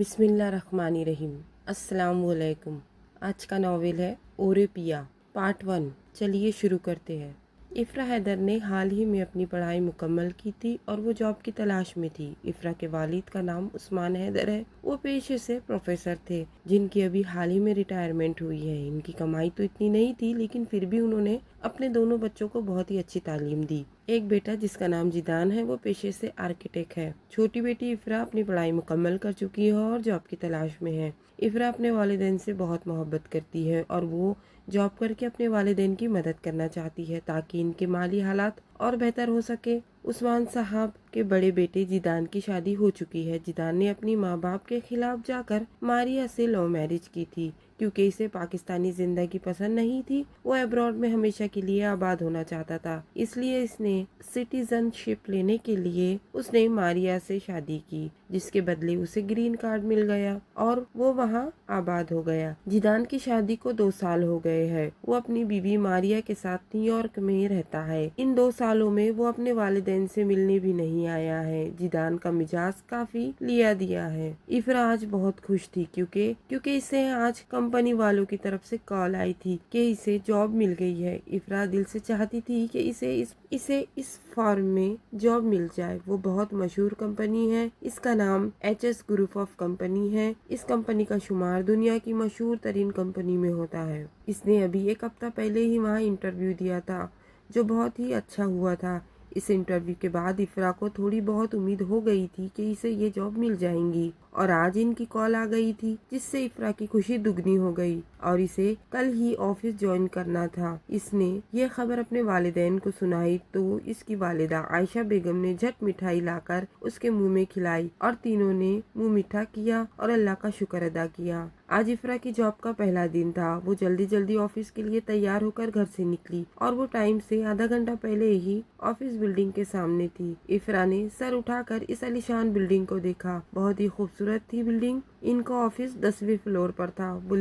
बिस्मिल्लाहिर्रहमानिर्रहीम। अस्सलाम वालेकुम। आज का नावल है ओरेपिया पार्ट 1। चलिए शुरू करते हैं। इफ़रा हैदर ने हाल ही में अपनी पढ़ाई मुकम्मल की थी और वो जॉब की तलाश में थी। इफ़रा के वालिद का नाम उस्मान हैदर है। वो पेशे से प्रोफेसर थे जिनकी अभी हाल ही में रिटायरमेंट हुई है। इनकी कमाई तो इतनी नहीं थी लेकिन फिर भी उन्होंने अपने दोनों बच्चों को बहुत ही अच्छी तालीम दी। एक बेटा जिसका नाम जिदान है वो पेशे से आर्किटेक्ट है। छोटी बेटी इफ़रा अपनी पढ़ाई मुकम्मल कर चुकी है और जॉब की तलाश में है। इफ़रा अपने वालिदैन से बहुत मोहब्बत करती है और वो जॉब करके अपने वालिदैन की मदद करना चाहती है ताकि इनके माली हालात और बेहतर हो सके। उस्मान साहब के बड़े बेटे जिदान की शादी हो चुकी है। जिदान ने अपनी माँ बाप के खिलाफ जाकर मारिया से लव मैरिज की थी क्योंकि इसे पाकिस्तानी जिंदगी पसंद नहीं थी। वो अब्रॉड में हमेशा के लिए आबाद होना चाहता था, इसलिए इसने सिटीजनशिप लेने के लिए उसने मारिया से शादी की, जिसके बदले उसे ग्रीन कार्ड मिल गया और वो वहाँ आबाद हो गया। जिदान की शादी को 2 साल हो गए हैं। वो अपनी बीवी मारिया के साथ न्यूयॉर्क में रहता है। इन 2 सालों में वो अपने वालिदैन से मिलने भी नहीं आया है। जिदान का मिजाज काफी लिया दिया है। इफ़रा आज बहुत खुश थी क्योंकि इसे आज कंपनी वालों की तरफ से कॉल आई थी कि इसे जॉब मिल गई है। इफ़रा दिल से चाहती थी कि इसे इस फॉर्म में जॉब मिल जाए। वो बहुत मशहूर कंपनी है। इसका नाम HS ग्रुप ऑफ कंपनी है। इस कंपनी का शुमार दुनिया की मशहूर तरीन कंपनी में होता है। इसने अभी 1 हफ्ता पहले ही वहाँ इंटरव्यू दिया था जो बहुत ही अच्छा हुआ था। इस इंटरव्यू के बाद इफ़रा को थोड़ी बहुत उम्मीद हो गई थी कि इसे ये जॉब मिल जाएंगी और आज इनकी कॉल आ गई थी जिससे इफ़रा की खुशी दुगनी हो गई और इसे कल ही ऑफिस ज्वाइन करना था। इसने ये खबर अपने वालिदैन को सुनाई तो इसकी वालिदा आयशा बेगम ने झट मिठाई लाकर उसके मुंह में खिलाई और तीनों ने मुंह मीठा किया और अल्लाह का शुक्र अदा किया। आज इफ़रा की जॉब का पहला दिन था। वो जल्दी जल्दी ऑफिस के लिए तैयार होकर घर से निकली और वो टाइम से आधा घंटा पहले ही ऑफिस बिल्डिंग के सामने थी। इफ़रा ने सर उठाकर इस आलीशान बिल्डिंग को देखा। बहुत ही खूबसूरत थी बिल्डिंग। इनका ऑफिस 10वें फ्लोर पर था। वो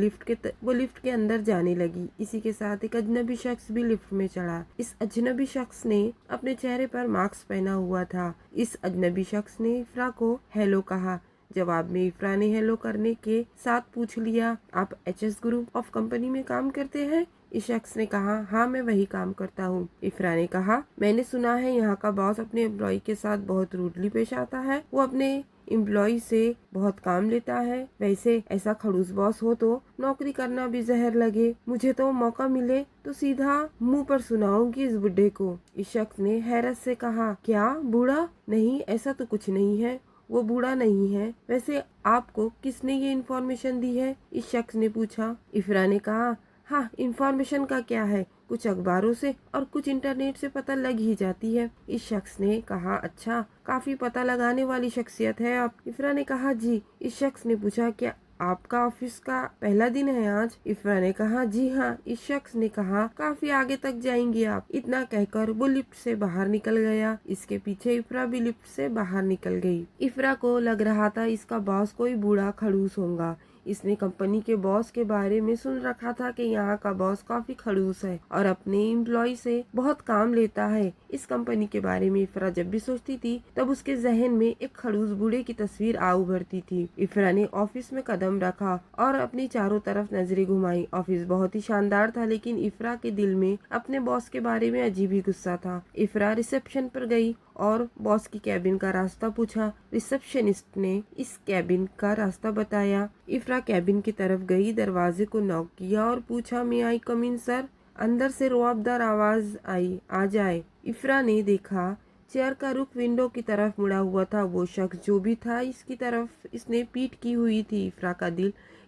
लिफ्ट के अंदर जाने लगी। इसी के साथ एक अजनबी शख्स भी लिफ्ट में चढ़ा। इस अजनबी शख्स ने अपने चेहरे पर मास्क पहना हुआ था। इस अजनबी शख्स ने इफ़रा को हेलो कहा। जवाब में इफ़रा ने हेलो करने के साथ पूछ लिया, आप HS ग्रुप ऑफ कंपनी में काम करते हैं? इस शख्स ने कहा, हाँ मैं वही काम करता हूँ। इफ़रा ने कहा, मैंने सुना है यहाँ का बॉस अपने एम्प्लॉय के साथ बहुत रूडली पेश आता है। वो अपने एम्प्लॉय से बहुत काम लेता है। वैसे ऐसा खड़ूस बॉस हो तो नौकरी करना भी जहर लगे। मुझे तो मौका मिले तो सीधा मुंह पर सुनाऊंगी इस बुड्ढे को। इस शख्स ने हैरत से कहा, क्या बूढ़ा? नहीं, ऐसा तो कुछ नहीं है, वो बूढ़ा नहीं है। वैसे आपको किसने ये इन्फॉर्मेशन दी है? इस शख्स ने पूछा। इफ़रा ने कहा, हाँ इन्फॉर्मेशन का क्या है, कुछ अखबारों से और कुछ इंटरनेट से पता लग ही जाती है। इस शख्स ने कहा, अच्छा काफी पता लगाने वाली शख्सियत है आप। इफ़रा ने कहा, जी। इस शख्स ने पूछा, क्या आपका ऑफिस का पहला दिन है आज? इफ़रा ने कहा, जी हाँ। इस शख्स ने कहा, काफी आगे तक जाएंगी आप। इतना कहकर वो लिफ्ट से बाहर निकल गया। इसके पीछे इफ़रा भी लिफ्ट से बाहर निकल गई। इफ़रा को लग रहा था इसका बॉस कोई बूढ़ा खड़ूस होगा। इसने कंपनी के बॉस के बारे में सुन रखा था कि यहाँ का बॉस काफी खड़ूस है और अपने एम्प्लॉय से बहुत काम लेता है। इस कंपनी के बारे में इफ़रा जब भी सोचती थी तब उसके जहन में एक खड़ूस बूढ़े की तस्वीर आ उभरती थी। इफ़रा ने ऑफिस में कदम रखा और अपनी चारों तरफ नजरें घुमाई। ऑफिस बहुत ही शानदार था लेकिन इफ़रा के दिल में अपने बॉस के बारे में अजीब ही गुस्सा था। इफ़रा रिसेप्शन पर गई और बॉस की कैबिन का रास्ता पूछा। रिसेप्शनिस्ट ने इस कैबिन का रास्ता बताया। इफ़रा कैबिन की तरफ गई, दरवाजे को नॉक किया और पूछा, मे आई कम इन सर? अंदर से रुआबदार आवाज आई, आ जाए। इफ़रा ने देखा चेयर का रुख विंडो की तरफ मुड़ा हुआ था। वो शख्स जो भी था इसकी तरफ इसने पीठ की हुई थी।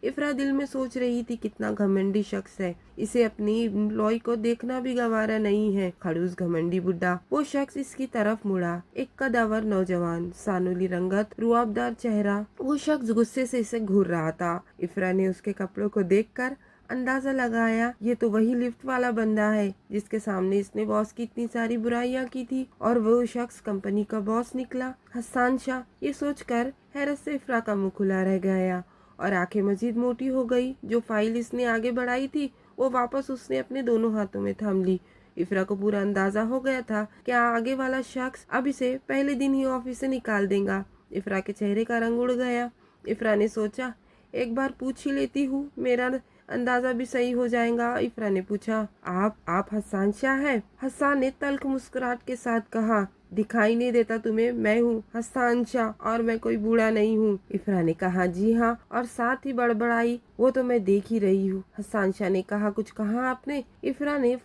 इफ़रा दिल में सोच रही थी, कितना घमंडी शख्स है, इसे अपनी एम्प्लॉय को देखना भी गवारा नहीं है। खड़ूस घमंडी बुड्ढा। वो शख्स इसकी तरफ मुड़ा, एक कदावर नौजवान, सानुली रंगत, रुआबदार चेहरा। वो शख्स गुस्से से इसे घूर रहा था। इफ़रा ने उसके कपड़ों को देखकर अंदाजा लगाया, ये तो वही लिफ्ट वाला बंदा है जिसके सामने इसने बॉस की इतनी सारी बुराइयां की थी और वो शख्स कंपनी का बॉस निकला, हसन शाह। ये सोचकर हैरत से इफ़रा का मुंह खुला रह गया और आंखें मजीद मोटी हो गई। जो फाइल इसने आगे बढ़ाई थी वो वापस उसने अपने दोनों हाथों में थाम ली। इफ़रा को पूरा अंदाजा हो गया था कि आगे वाला शख्स अब इसे पहले दिन ही ऑफिस से निकाल देगा। इफ़रा के चेहरे का रंग उड़ गया। इफ्रा ने सोचा एक बार पूछ ही लेती हूँ, मेरा अंदाजा भी सही हो जाएगा। इफ्रा ने पूछा, आप हसान शाह हैं? हसान ने तल्ख मुस्कुराहट के साथ कहा, दिखाई नहीं देता तुम्हें? मैं हूँ हसान शाह और मैं कोई बूढ़ा नहीं हूँ। इफ्रा ने कहा, जी हाँ, और साथ ही बड़बड़ाई, वो तो मैं देख ही रही हूँ। हसान शाह ने कहा, कुछ कहा आपने? इफ्रा ने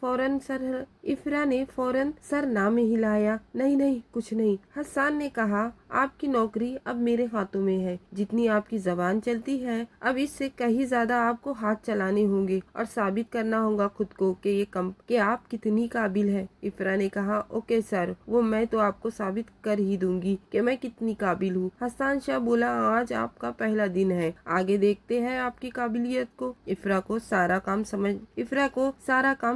फौरन सर ना में हिलाया, नहीं नहीं कुछ नहीं। हसान ने कहा, आपकी नौकरी अब मेरे हाथों में है, जितनी आपकी जबान चलती है अब इससे कहीं ज्यादा आपको हाथ चलाने होंगे और साबित करना होगा खुद को कि आप कितनी काबिल है। इफ्रा ने कहा, ओके सर, वो मैं तो आपको साबित कर ही दूंगी कि मैं कितनी काबिल हूँ। हसान शाह बोला, आज आपका पहला दिन है, आगे देखते हैं आपकी काबिलियत को। इफ्रा को सारा काम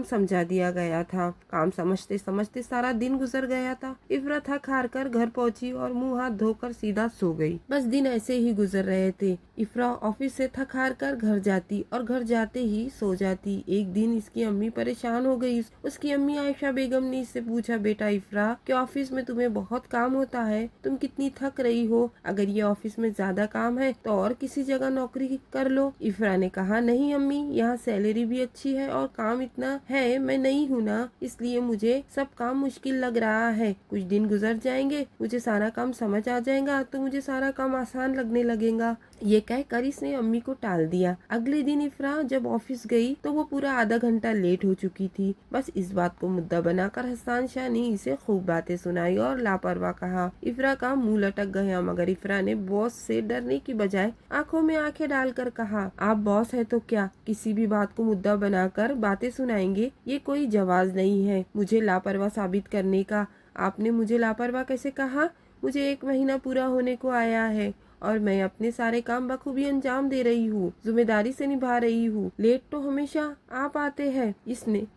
समझा दिया गया था। काम समझते समझते सारा दिन गुजर गया था। इफ्रा थक हार कर घर पहुंची और मुंह हाथ धोकर सीधा सो गई। बस दिन ऐसे ही गुजर रहे थे। इफ्रा ऑफिस से थक हार कर घर जाती और घर जाते ही सो जाती। एक दिन इसकी अम्मी परेशान हो गई। उसकी अम्मी आयशा बेगम ने इससे पूछा, बेटा इफ्रा, कि ऑफिस में तुम्हें बहुत काम होता है, तुम कितनी थक रही हो? अगर ये ऑफिस में ज्यादा काम है तो और किसी जगह नौकरी कर लो। इफ्रा ने कहा, नहीं अम्मी, यहाँ सैलरी भी अच्छी है और काम इतना है, मैं नई हूँ ना, इसलिए मुझे सब काम मुश्किल लग रहा है। कुछ दिन गुजर जाएंगे, मुझे सारा काम समझ आ जाएगा तो मुझे सारा काम आसान लगने लगेगा। ये कहकर इसने अम्मी को टाल दिया। अगले दिन इफ्रा जब ऑफिस गई तो वो पूरा आधा घंटा लेट हो चुकी थी। बस इस बात को मुद्दा बनाकर हसान शाह ने इसे खूब बातें सुनाई और लापरवाह कहा। इफ्रा का मुंह लटक गया, मगर इफ्रा ने बॉस से डरने की बजाय आंखों में आंखें डालकर कहा, आप बॉस है तो क्या किसी भी बात को मुद्दा बनाकर बातें सुनाएंगे? ये कोई जवाब नहीं है मुझे लापरवाह साबित करने का। आपने मुझे लापरवाह कैसे कहा? मुझे 1 महीना पूरा होने को आया है और मैं अपने सारे काम बखूबी अंजाम दे रही हूँ, जिम्मेदारी से निभा रही हूँ। लेट तो हमेशा आप आते हैं।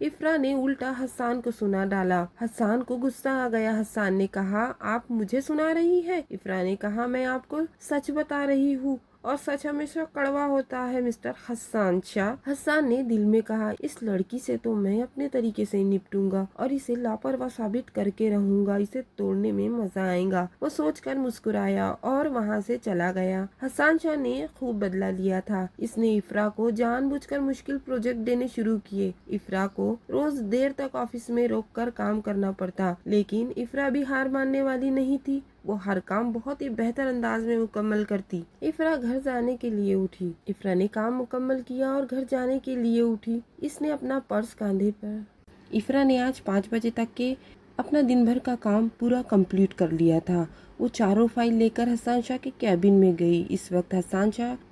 इफ्रा ने उल्टा हसान को सुना डाला। हसान को गुस्सा आ गया। हसान ने कहा, आप मुझे सुना रही है? इफ्रा ने कहा, मैं आपको सच बता रही हूँ और सच हमेशा कड़वा होता है मिस्टर हसान शाह। हसान ने दिल में कहा, इस लड़की से तो मैं अपने तरीके से निपटूंगा और इसे लापरवाह साबित करके रहूंगा, इसे तोड़ने में मजा आएगा। वो सोचकर मुस्कुराया और वहाँ से चला गया। हसान शाह ने खूब बदला लिया था। इसने इफ्रा को जानबूझकर मुश्किल प्रोजेक्ट देने शुरू किए। इफ्रा को रोज देर तक ऑफिस में रोक कर काम करना पड़ता, लेकिन इफ्रा भी हार मानने वाली नहीं थी। वो हर काम बहुत ही बेहतर अंदाज में मुकम्मल करती। इफ्रा घर जाने के लिए उठी। इफ्रा ने काम मुकम्मल किया और घर जाने के लिए उठी। इसने अपना पर्स कंधे पर। इफ्रा ने आज 5 बजे तक के अपना दिन भर का काम पूरा कंप्लीट कर लिया था। वो चारों फाइल लेकर हसान शाह के कैबिन में गई। इस वक्त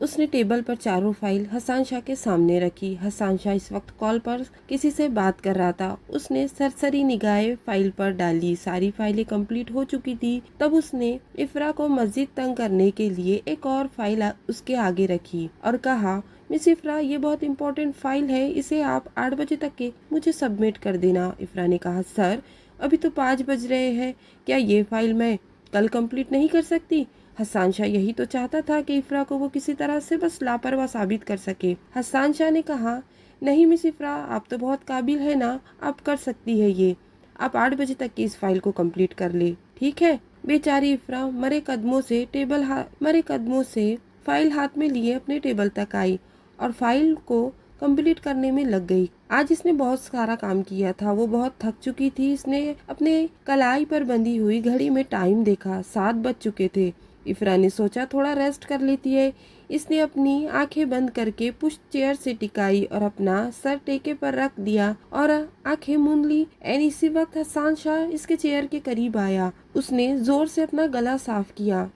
उसने टेबल पर चारों फाइल हसान शाह के सामने रखी। हसान शाह इस वक्त कॉल पर किसी से बात कर रहा था। उसने सरसरी निगाहें फाइल पर डाली। सारी फाइलें कंप्लीट हो चुकी थी। तब उसने इफ्रा को मजीद तंग करने के लिए एक और फाइल उसके आगे रखी और कहा, मिस इफ्रा, ये बहुत इम्पोर्टेंट फाइल है, इसे आप 8 बजे तक के मुझे सबमिट कर देना। इफ्रा ने कहा, सर अभी तो 5 बज रहे हैं, क्या ये फाइल मैं कल कंप्लीट नहीं कर सकती? हसान शाह यही तो चाहता था कि इफ्रा को वो किसी तरह से बस लापरवाह साबित कर सके। हसान शाह ने कहा, नहीं मिस इफ्रा, आप तो बहुत काबिल है ना, आप कर सकती है ये। आप 8 बजे तक की इस फाइल को कंप्लीट कर ले, ठीक है? बेचारी इफ्रा मरे कदमों से फाइल हाथ में लिए अपने टेबल तक आई और फाइल को कंप्लीट करने में लग गई। आज इसने बहुत सारा काम किया था। वो बहुत थक चुकी थी। इसने अपने कलाई पर बंधी हुई घड़ी में टाइम देखा, 7 बज चुके थे। इफ्रा ने सोचा थोड़ा रेस्ट कर लेती है। इसने अपनी आंखें बंद करके पुश चेयर से टिकाई और अपना सर टेके पर रख दिया और आंखें मूंद ली। इसी वक्त हसान शाह इसके चेयर के करीब आया। उसने जोर से अपना गला साफ किया।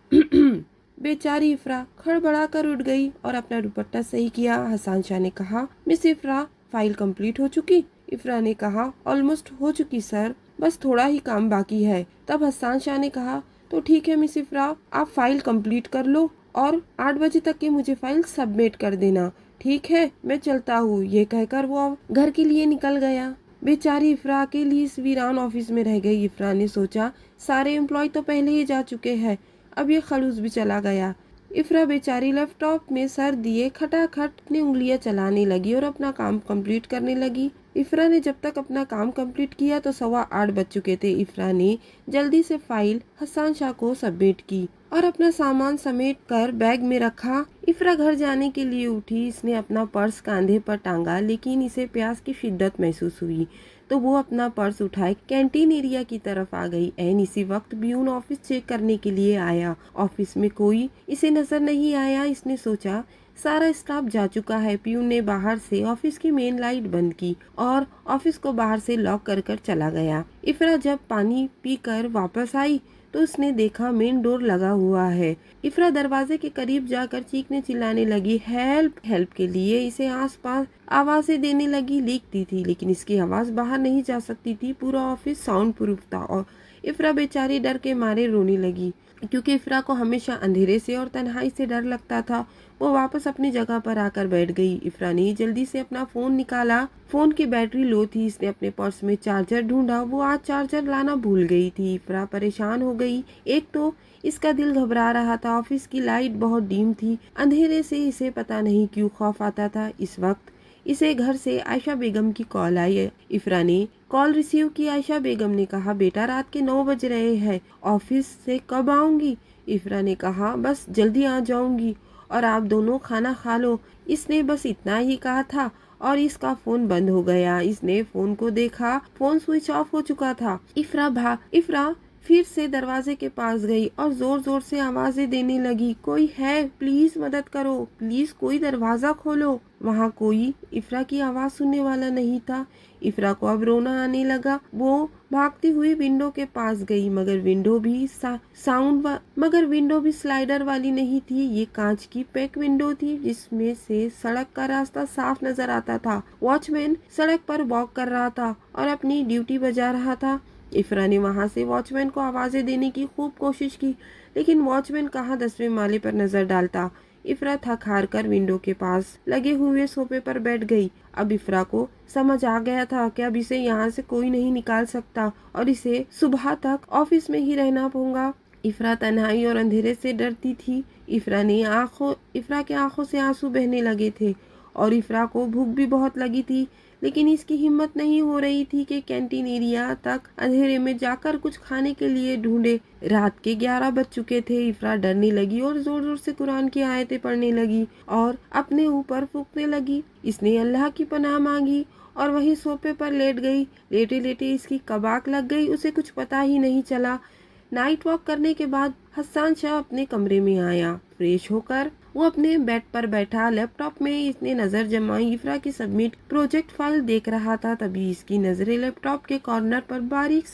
बेचारी इफ्रा खड़बड़ा कर उठ गई और अपना दुपट्टा सही किया। हसान शाह ने कहा, मिस इफ्रा, फाइल कंप्लीट हो चुकी? इफ्रा ने कहा, ऑलमोस्ट हो चुकी सर, बस थोड़ा ही काम बाकी है। तब हसान शाह ने कहा, तो ठीक है मिस इफ्रा, आप फाइल कंप्लीट कर लो और 8 बजे तक की मुझे फाइल सबमिट कर देना, ठीक है? मैं चलता हूँ। ये कहकर वो घर के लिए निकल गया। बेचारी इफ्रा अकेली इस वीरान ऑफिस में रह गई। इफ्रा ने सोचा, सारे एम्प्लॉय तो पहले ही जा चुके हैं, अब ये खलूस भी चला गया। इफ्रा बेचारी लैपटॉप में सर दिए खटाखट अपनी उंगलियां चलाने लगी और अपना काम कंप्लीट करने लगी। इफ्रा ने जब तक अपना काम कंप्लीट किया तो 8:15 बज चुके थे। इफ्रा ने जल्दी से फाइल हसान शाह को सबमिट की। और अपना सामान समेट कर बैग में रखा। इफ्रा घर जाने के लिए उठी। इसने अपना पर्स कंधे पर टांगा, लेकिन इसे प्यास की शिद्दत महसूस हुई तो वो अपना पर्स उठाए कैंटीन एरिया की तरफ आ गई। एन इसी वक्त ब्यून ऑफिस चेक करने के लिए आया। ऑफिस में कोई इसे नजर नहीं आया। इसने सोचा सारा स्टाफ जा चुका है। प्यून ने बाहर से ऑफिस की मेन लाइट बंद की और ऑफिस को बाहर से लॉक कर चला गया। इफ्रा जब पानी पीकर वापस आई तो उसने देखा मेन डोर लगा हुआ है। इफ्रा दरवाजे के करीब जाकर चीखने चिल्लाने लगी, हेल्प हेल्प के लिए। इसे आसपास आवाजें देने लगी, लिखती थी, लेकिन इसकी आवाज बाहर नहीं जा सकती थी। पूरा ऑफिस साउंड प्रूफ था और इफ्रा बेचारी डर के मारे रोने लगी, क्योंकि इफ्रा को हमेशा अंधेरे से और तन्हाई से डर लगता था। वो वापस अपनी जगह पर आकर बैठ गई। इफ्रा ने जल्दी से अपना फोन निकाला। फोन की बैटरी लो थी। इसने अपने पर्स में चार्जर ढूंढा। वो आज चार्जर लाना भूल गई थी। इफ्रा परेशान हो गई। एक तो इसका दिल घबरा रहा था। ऑफिस की लाइट बहुत डीम थी। अंधेरे से इसे पता नहीं क्यों खौफ आता था। इस वक्त इसे घर से आयशा बेगम की कॉल आई। इफ्रा ने कॉल रिसीव की। आयशा बेगम ने कहा, बेटा रात के 9 बज रहे हैं, ऑफिस से कब आऊंगी? इफ्रा ने कहा, बस जल्दी आ जाऊंगी और आप दोनों खाना खा लो। इसने बस इतना ही कहा था और इसका फोन बंद हो गया। इसने फोन को देखा, फोन स्विच ऑफ हो चुका था। इफ्रा फिर से दरवाजे के पास गई और जोर जोर से आवाजें देने लगी, कोई है? प्लीज मदद करो, प्लीज कोई दरवाजा खोलो। वहाँ कोई इफ्रा की आवाज सुनने वाला नहीं था। इफ्रा को अब रोना आने लगा। वो भागती हुई विंडो के पास गई, मगर विंडो भी स्लाइडर वाली नहीं थी। ये कांच की पैक विंडो थी, जिसमें से सड़क का रास्ता साफ नजर आता था। वॉचमैन सड़क पर वॉक कर रहा था और अपनी ड्यूटी बजा रहा था। इफ्रा ने वहां से वॉचमैन को आवाजें देने की खूब कोशिश की, लेकिन वॉचमैन कहाँ 10वें माले पर नजर डालता। इफ्रा थक हार कर विंडो के पास लगे हुए सोफे पर बैठ गई। अब इफ्रा को समझ आ गया था कि अब इसे यहाँ से कोई नहीं निकाल सकता और इसे सुबह तक ऑफिस में ही रहना होगा। इफ्रा तन्हाई और अंधेरे से डरती थी। इफ्रा के आंखों से आंसू बहने लगे थे और इफ्रा को भूख भी बहुत लगी थी, लेकिन इसकी हिम्मत नहीं हो रही थी कि कैंटीन एरिया तक अंधेरे में जाकर कुछ खाने के लिए ढूंढे। रात के 11 बज चुके थे। इफ्रा डरने लगी और जोर जोर से कुरान की आयतें पढ़ने लगी और अपने ऊपर फूंकने लगी। इसने अल्लाह की पनाह मांगी और वही सोफे पर लेट गई। लेटे लेटे इसकी कबाक लग गई, उसे कुछ पता ही नहीं चला। नाइट वॉक करने के बाद हसन शाह अपने कमरे में आया। फ्रेश होकर वो अपने बेड पर बैठा। लैपटॉप में इसने नजर जमाई। इफ्रा की सबमिट प्रोजेक्ट फाइल देख रहा था। तभी इसकी नजरें लैपटॉप के कॉर्नर पर बारीक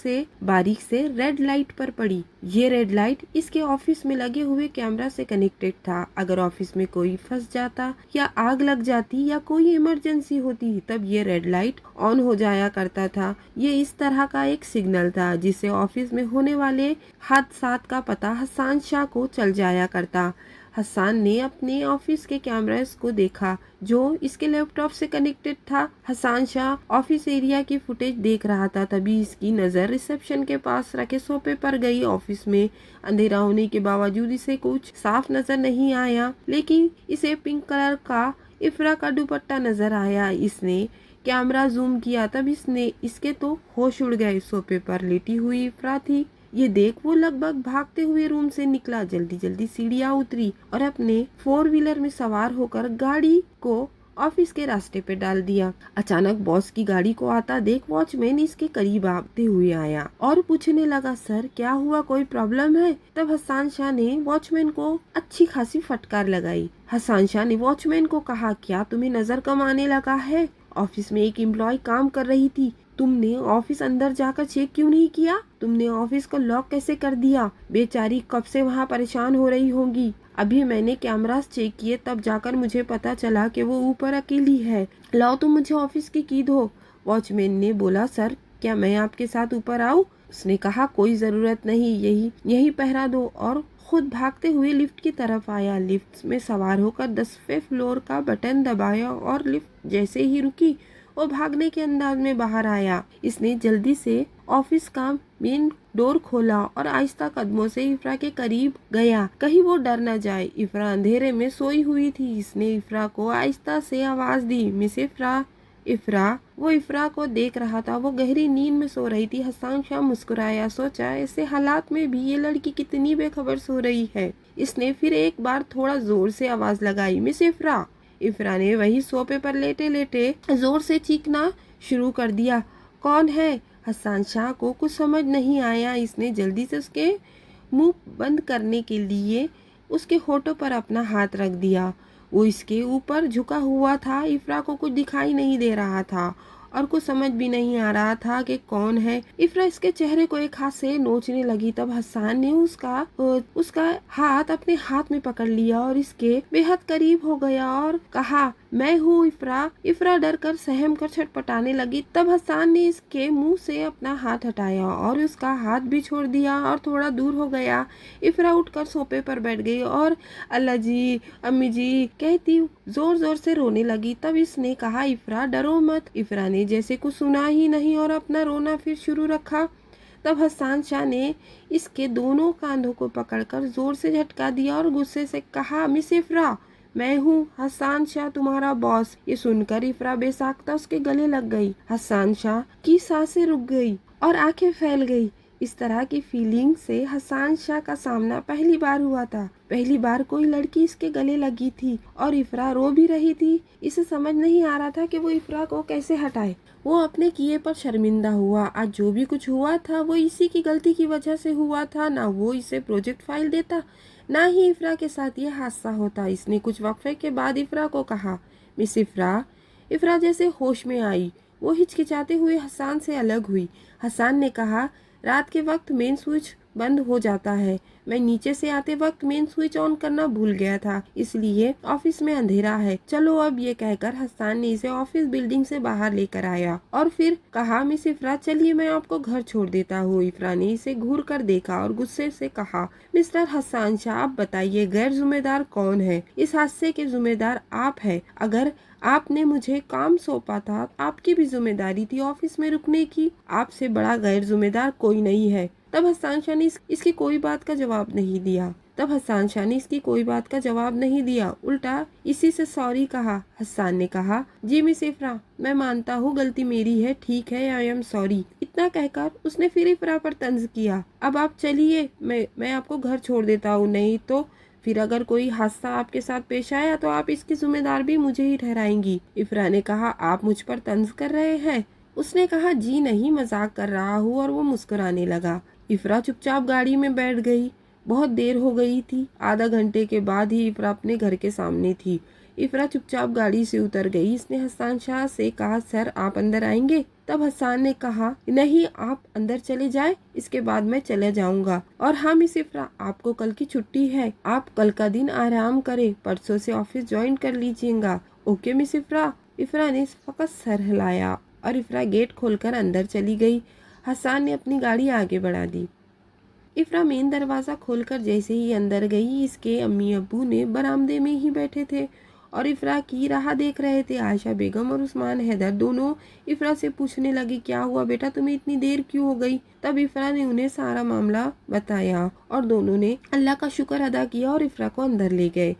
से रेड लाइट पर पड़ी। ये रेड लाइट इसके ऑफिस में लगे हुए कैमरा से कनेक्टेड था। अगर ऑफिस में कोई फंस जाता या आग लग जाती या कोई इमरजेंसी होती, तब ये रेड लाइट ऑन हो जाया करता था। ये इस तरह का एक सिग्नल था जिससे ऑफिस में होने वाले हादसात का पता हसन शाह को चल जाया करता। हसन ने अपने ऑफिस के कैमरास को देखा जो इसके लैपटॉप से कनेक्टेड था। हसन शाह ऑफिस एरिया की फुटेज देख रहा था। तभी इसकी नजर रिसेप्शन के पास रखे सोफे पर गई। ऑफिस में अंधेरा होने के बावजूद इसे कुछ साफ नजर नहीं आया, लेकिन इसे पिंक कलर का इफ्रा का दुपट्टा नजर आया। इसने कैमरा जूम किया, तब इसके तो होश उड़ गए। सोफे पर लेटी हुई इफ्रा थी। ये देख वो लगभग भागते हुए रूम से निकला। जल्दी जल्दी सीढ़ियां उतरी और अपने 4 व्हीलर में सवार होकर गाड़ी को ऑफिस के रास्ते पे डाल दिया। अचानक बॉस की गाड़ी को आता देख वॉचमैन इसके करीब आते हुए आया और पूछने लगा, सर क्या हुआ, कोई प्रॉब्लम है? तब हसन शाह ने वॉचमैन को अच्छी खासी फटकार लगाई। हसन शाह ने वॉचमैन को कहा, क्या तुम्हें नजर कम आने लगा है? ऑफिस में एक एम्प्लॉय काम कर रही थी, तुमने ऑफिस अंदर जाकर चेक क्यों नहीं किया? तुमने ऑफिस को लॉक कैसे कर दिया? बेचारी कब से वहाँ परेशान हो रही होंगी। अभी मैंने कैमरास चेक किए, तब जाकर मुझे पता चला कि वो ऊपर अकेली है। लाओ तुम मुझे ऑफिस की की दो। वॉचमैन ने बोला, सर क्या मैं आपके साथ ऊपर आऊँ? उसने कहा, कोई जरूरत नहीं, यही पहरा दो, और खुद भागते हुए लिफ्ट की तरफ आया। लिफ्ट में सवार होकर 10वें फ्लोर का बटन दबाया और लिफ्ट जैसे ही रुकी वो भागने के अंदाज में बाहर आया। इसने जल्दी से ऑफिस का मेन डोर खोला और आहिस्ता कदमों से इफ्रा के करीब गया, कहीं वो डर न जाए। इफ्रा अंधेरे में सोई हुई थी। इसने इफ्रा को आहिस्ता से आवाज दी, मिस इफ्रा, इफ्रा को देख रहा था। वो गहरी नींद में सो रही थी। हसन शाह मुस्कुराया, सोचा ऐसे हालात में भी ये लड़की कितनी बेखबर सो रही है। इसने फिर एक बार थोड़ा जोर से आवाज लगाई, मिस इफ्रा। इफ्रा ने वही सोफे पर लेटे लेटे जोर से चीखना शुरू कर दिया। कौन है? हसन शाह को कुछ समझ नहीं आया। इसने जल्दी से उसके मुंह बंद करने के लिए उसके होठों पर अपना हाथ रख दिया। वो इसके ऊपर झुका हुआ था। इफ्रा को कुछ दिखाई नहीं दे रहा था और कुछ समझ भी नहीं आ रहा था कि कौन है। इफ्रा इसके चेहरे को एक हाथ से नोचने लगी। तब हसन ने उसका हाथ अपने हाथ में पकड़ लिया और इसके बेहद करीब हो गया और कहा, मैं हूँ इफ्रा। इफ्रा डर कर सहम कर छटपटाने लगी। तब हसन ने इसके मुंह से अपना हाथ हटाया और उसका हाथ भी छोड़ दिया और थोड़ा दूर हो गया। इफ्रा उठकर सोफे पर बैठ गई और अल्लाह जी, अम्मी जी कहती जोर जोर से रोने लगी। तब इसने कहा, इफ्रा डरो मत। इफ्रा ने जैसे कुछ सुना ही नहीं और अपना रोना फिर शुरू रखा। तब हसन शाह ने इसके दोनों कांधों को पकड़कर जोर से झटका दिया और गुस्से से कहा, मिस इफ्रा, मैं हूँ हसन शाह, तुम्हारा बॉस। ये सुनकर इफ्रा बेसाख्ता उसके गले लग गई। हसन शाह की सांसें रुक गई और आंखें फैल गई। इस तरह की फीलिंग से हसन शाह का सामना पहली बार हुआ था। पहली बार कोई लड़की इसके गले लगी थी और इफ्रा रो भी रही थी। इसे समझ नहीं आ रहा था कि वो इफ्रा को कैसे हटाए। वो अपने किए पर शर्मिंदा हुआ। आज जो भी कुछ हुआ था वो इसी की गलती की वजह से हुआ था। ना वो इसे प्रोजेक्ट फाइल देता, ना ही इफ्रा के साथ ये हादसा होता। इसने कुछ वक्फे के बाद इफ्रा को कहा, मिस इफ्रा। इफ्रा जैसे होश में आई। वो हिचकिचाते हुए हसन से अलग हुई। हसन ने कहा, रात के वक्त मेन स्विच बंद हो जाता है। मैं नीचे से आते वक्त मेन स्विच ऑन करना भूल गया था, इसलिए ऑफिस में अंधेरा है। चलो अब, ये कहकर हसन ने इसे ऑफिस बिल्डिंग से बाहर लेकर आया और फिर कहा, मिस इफ्रा चलिए मैं आपको घर छोड़ देता हूँ। इफ्रा ने इसे घूर कर देखा और गुस्से से कहा, मिस्टर हसन शाह, आप बताइए गैर जिम्मेदार कौन है? इस हादसे के जिम्मेदार आप है। अगर आपने मुझे काम सौंपा था, आपकी भी जिम्मेदारी थी ऑफिस में रुकने की। आपसे बड़ा गैर जिम्मेदार कोई नहीं है। तब हसन शाह ने इसकी कोई बात का जवाब नहीं दिया। उल्टा इसी से सॉरी कहा। हसन ने कहा, जी मिस इफ्रा, मैं मानता हूँ गलती मेरी है, ठीक है, आई एम सॉरी। इतना कहकर उसने फिर इफ्रा पर तंज किया। अब आप चलिए, मैं आपको घर छोड़ देता हूँ, नहीं तो फिर अगर कोई हादसा आपके साथ पेश आया तो आप इसकी जिम्मेदार भी मुझे ही ठहराएंगी। इफ्रा ने कहा, आप मुझ पर तंज कर रहे हैं? उसने कहा, जी नहीं, मजाक कर रहा हूँ, और वो मुस्कुराने लगा। इफ्रा चुपचाप गाड़ी में बैठ गई। बहुत देर हो गई थी। आधा घंटे के बाद ही इफ्रा अपने घर के सामने थी। इफ्रा चुपचाप गाड़ी से उतर गई। इसने हसन शाह से कहा, सर आप अंदर आएंगे? तब हसन ने कहा, नहीं, आप अंदर चले जाएं, इसके बाद मैं चले जाऊंगा। और हाँ मिस इफ्रा, आपको कल की छुट्टी है, आप कल का दिन आराम करें, परसों से ऑफिस ज्वाइन कर लीजिएगा। Okay miss इफ्रा। इफ्रा ने फकत सर हिलाया और इफ्रा गेट खोलकर अंदर चली गई। हसन ने अपनी गाड़ी आगे बढ़ा दी। इफ्रा मेन दरवाज़ा खोलकर जैसे ही अंदर गई, इसके अम्मी अब्बू ने बरामदे में ही बैठे थे और इफ्रा की राह देख रहे थे। आयशा बेगम और उस्मान हैदर दोनों इफ्रा से पूछने लगी, क्या हुआ बेटा, तुम्हें इतनी देर क्यों हो गई? तब इफ्रा ने उन्हें सारा मामला बताया और दोनों ने अल्लाह का शुक्र अदा किया और इफ्रा को अंदर ले गए।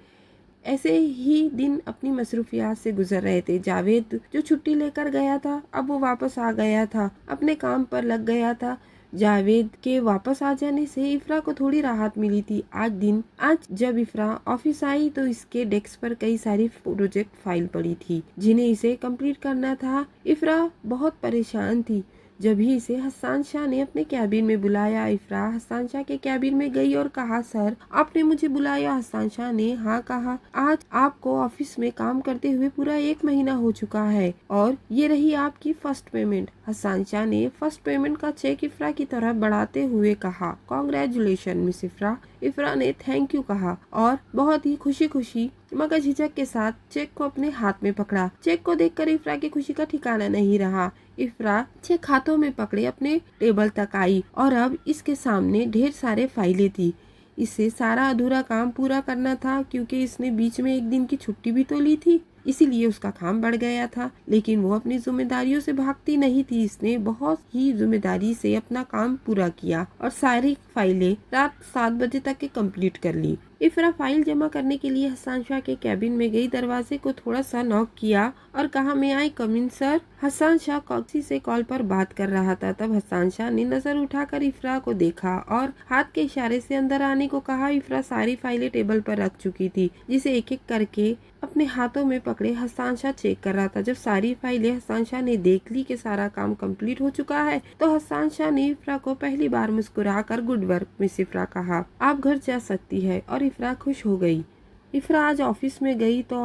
ऐसे ही दिन अपनी मसरूफियात से गुजर रहे थे। जावेद जो छुट्टी लेकर गया था, अब वो वापस आ गया था, अपने काम पर लग गया था। जावेद के वापस आ जाने से इफ्रा को थोड़ी राहत मिली थी। आज जब इफ्रा ऑफिस आई तो इसके डेस्क पर कई सारी प्रोजेक्ट फाइल पड़ी थी जिन्हें इसे कंप्लीट करना था। इफ्रा बहुत परेशान थी। जब ही इसे हसन शाह ने अपने कैबिन में बुलाया, इफ्रा हसन शाह के कैबिन में गई और कहा, सर आपने मुझे बुलाया? हसन शाह ने हाँ कहा। आज आपको ऑफिस में काम करते हुए पूरा 1 महीना हो चुका है और ये रही आपकी फर्स्ट पेमेंट। हसन शाह ने फर्स्ट पेमेंट का चेक इफ्रा की तरफ बढ़ाते हुए कहा, कांग्रेचुलेशन मिस इफ्रा। इफ्रा ने थैंक यू कहा और बहुत ही खुशी खुशी मगर झिझक के साथ चेक को अपने हाथ में पकड़ा। चेक को देखकर इफ्रा की खुशी का ठिकाना नहीं रहा। इफ्रा चेक हाथों में पकड़े अपने टेबल तक आई और अब इसके सामने ढेर सारे फाइलें थी। इसे सारा अधूरा काम पूरा करना था क्योंकि इसने बीच में 1 दिन की छुट्टी भी तो ली थी, इसीलिए उसका काम बढ़ गया था। लेकिन वो अपनी जिम्मेदारियों से भागती नहीं थी। इसने बहुत ही जिम्मेदारी से अपना काम पूरा किया और सारी फाइलें रात 7 बजे तक के कंप्लीट कर ली। इफ्रा फाइल जमा करने के लिए हसन शाह के कैबिन में गई, दरवाजे को थोड़ा सा नॉक किया और कहा, मैं आई कम इन सर। हसन शाह किसी से कॉल पर बात कर रहा था। तब हसन शाह ने नजर उठाकर इफ्रा को देखा और हाथ के इशारे से अंदर आने को कहा। इफ्रा सारी फाइलें टेबल पर रख चुकी थी, जिसे एक एक करके अपने हाथों में पकड़े हसन शाह चेक कर रहा था। जब सारी फाइलें हसन शाह ने देख ली कि सारा काम कंप्लीट हो चुका है, तो हसन शाह ने इफ्रा को पहली बार मुस्कुराकर गुड वर्क मिस इफ्रा कहा, आप घर जा सकती है। और इफ्रा खुश हो गई। इफ्रा आज ऑफिस में गई तो